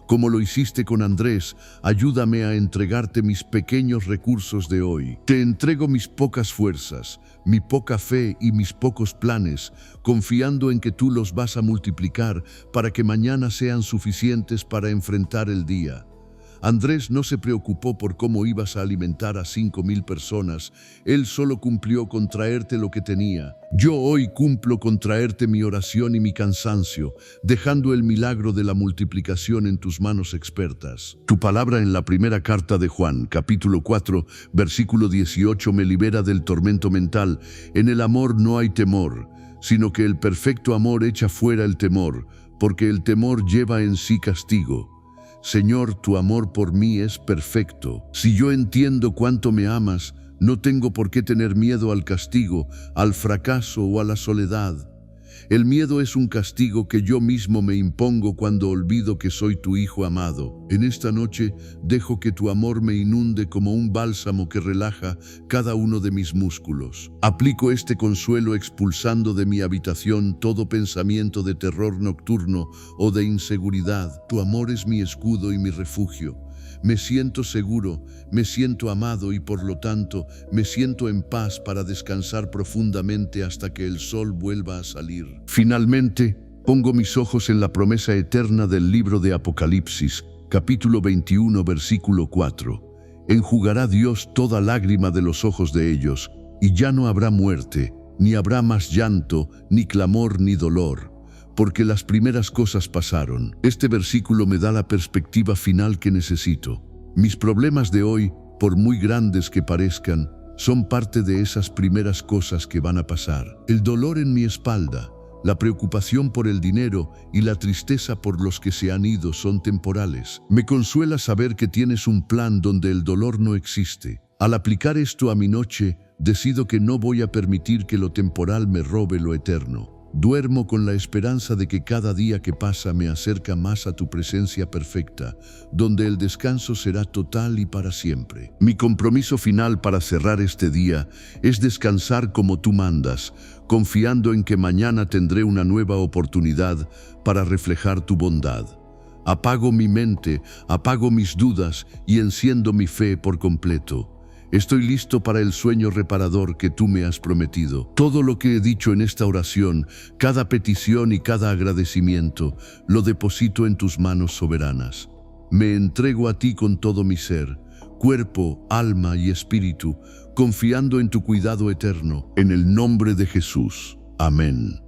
Como lo hiciste con Andrés, ayúdame a entregarte mis pequeños recursos de hoy. Te entrego mis pocas fuerzas, mi poca fe y mis pocos planes, confiando en que tú los vas a multiplicar para que mañana sean suficientes para enfrentar el día. Andrés no se preocupó por cómo ibas a alimentar a 5,000 personas. Él solo cumplió con traerte lo que tenía. Yo hoy cumplo con traerte mi oración y mi cansancio, dejando el milagro de la multiplicación en tus manos expertas. Tu palabra en la primera carta de Juan, capítulo 4, versículo 18, me libera del tormento mental. En el amor no hay temor, sino que el perfecto amor echa fuera el temor, porque el temor lleva en sí castigo. Señor, tu amor por mí es perfecto. Si yo entiendo cuánto me amas, No tengo por qué tener miedo al castigo, al fracaso o a la soledad. El miedo es un castigo que yo mismo me impongo cuando olvido que soy tu hijo amado. En esta noche dejo que tu amor me inunde como un bálsamo que relaja cada uno de mis músculos. Aplico este consuelo expulsando de mi habitación todo pensamiento de terror nocturno o de inseguridad. Tu amor es mi escudo y mi refugio. Me siento seguro, me siento amado y por lo tanto me siento en paz para descansar profundamente hasta que el sol vuelva a salir. Finalmente, pongo mis ojos en la promesa eterna del libro de Apocalipsis, capítulo 21, versículo 4. Enjugará Dios toda lágrima de los ojos de ellos, y ya no habrá muerte, ni habrá más llanto, ni clamor, ni dolor, porque las primeras cosas pasaron. Este versículo me da la perspectiva final que necesito. Mis problemas de hoy, por muy grandes que parezcan, son parte de esas primeras cosas que van a pasar. El dolor en mi espalda, la preocupación por el dinero y la tristeza por los que se han ido son temporales. Me consuela saber que tienes un plan donde el dolor no existe. Al aplicar esto a mi noche, decido que no voy a permitir que lo temporal me robe lo eterno. Duermo con la esperanza de que cada día que pasa me acerca más a tu presencia perfecta, donde el descanso será total y para siempre. Mi compromiso final para cerrar este día es descansar como tú mandas, confiando en que mañana tendré una nueva oportunidad para reflejar tu bondad. Apago mi mente, apago mis dudas y enciendo mi fe por completo. Estoy listo para el sueño reparador que tú me has prometido. Todo lo que he dicho en esta oración, cada petición y cada agradecimiento, lo deposito en tus manos soberanas. Me entrego a ti con todo mi ser, cuerpo, alma y espíritu, confiando en tu cuidado eterno. En el nombre de Jesús. Amén.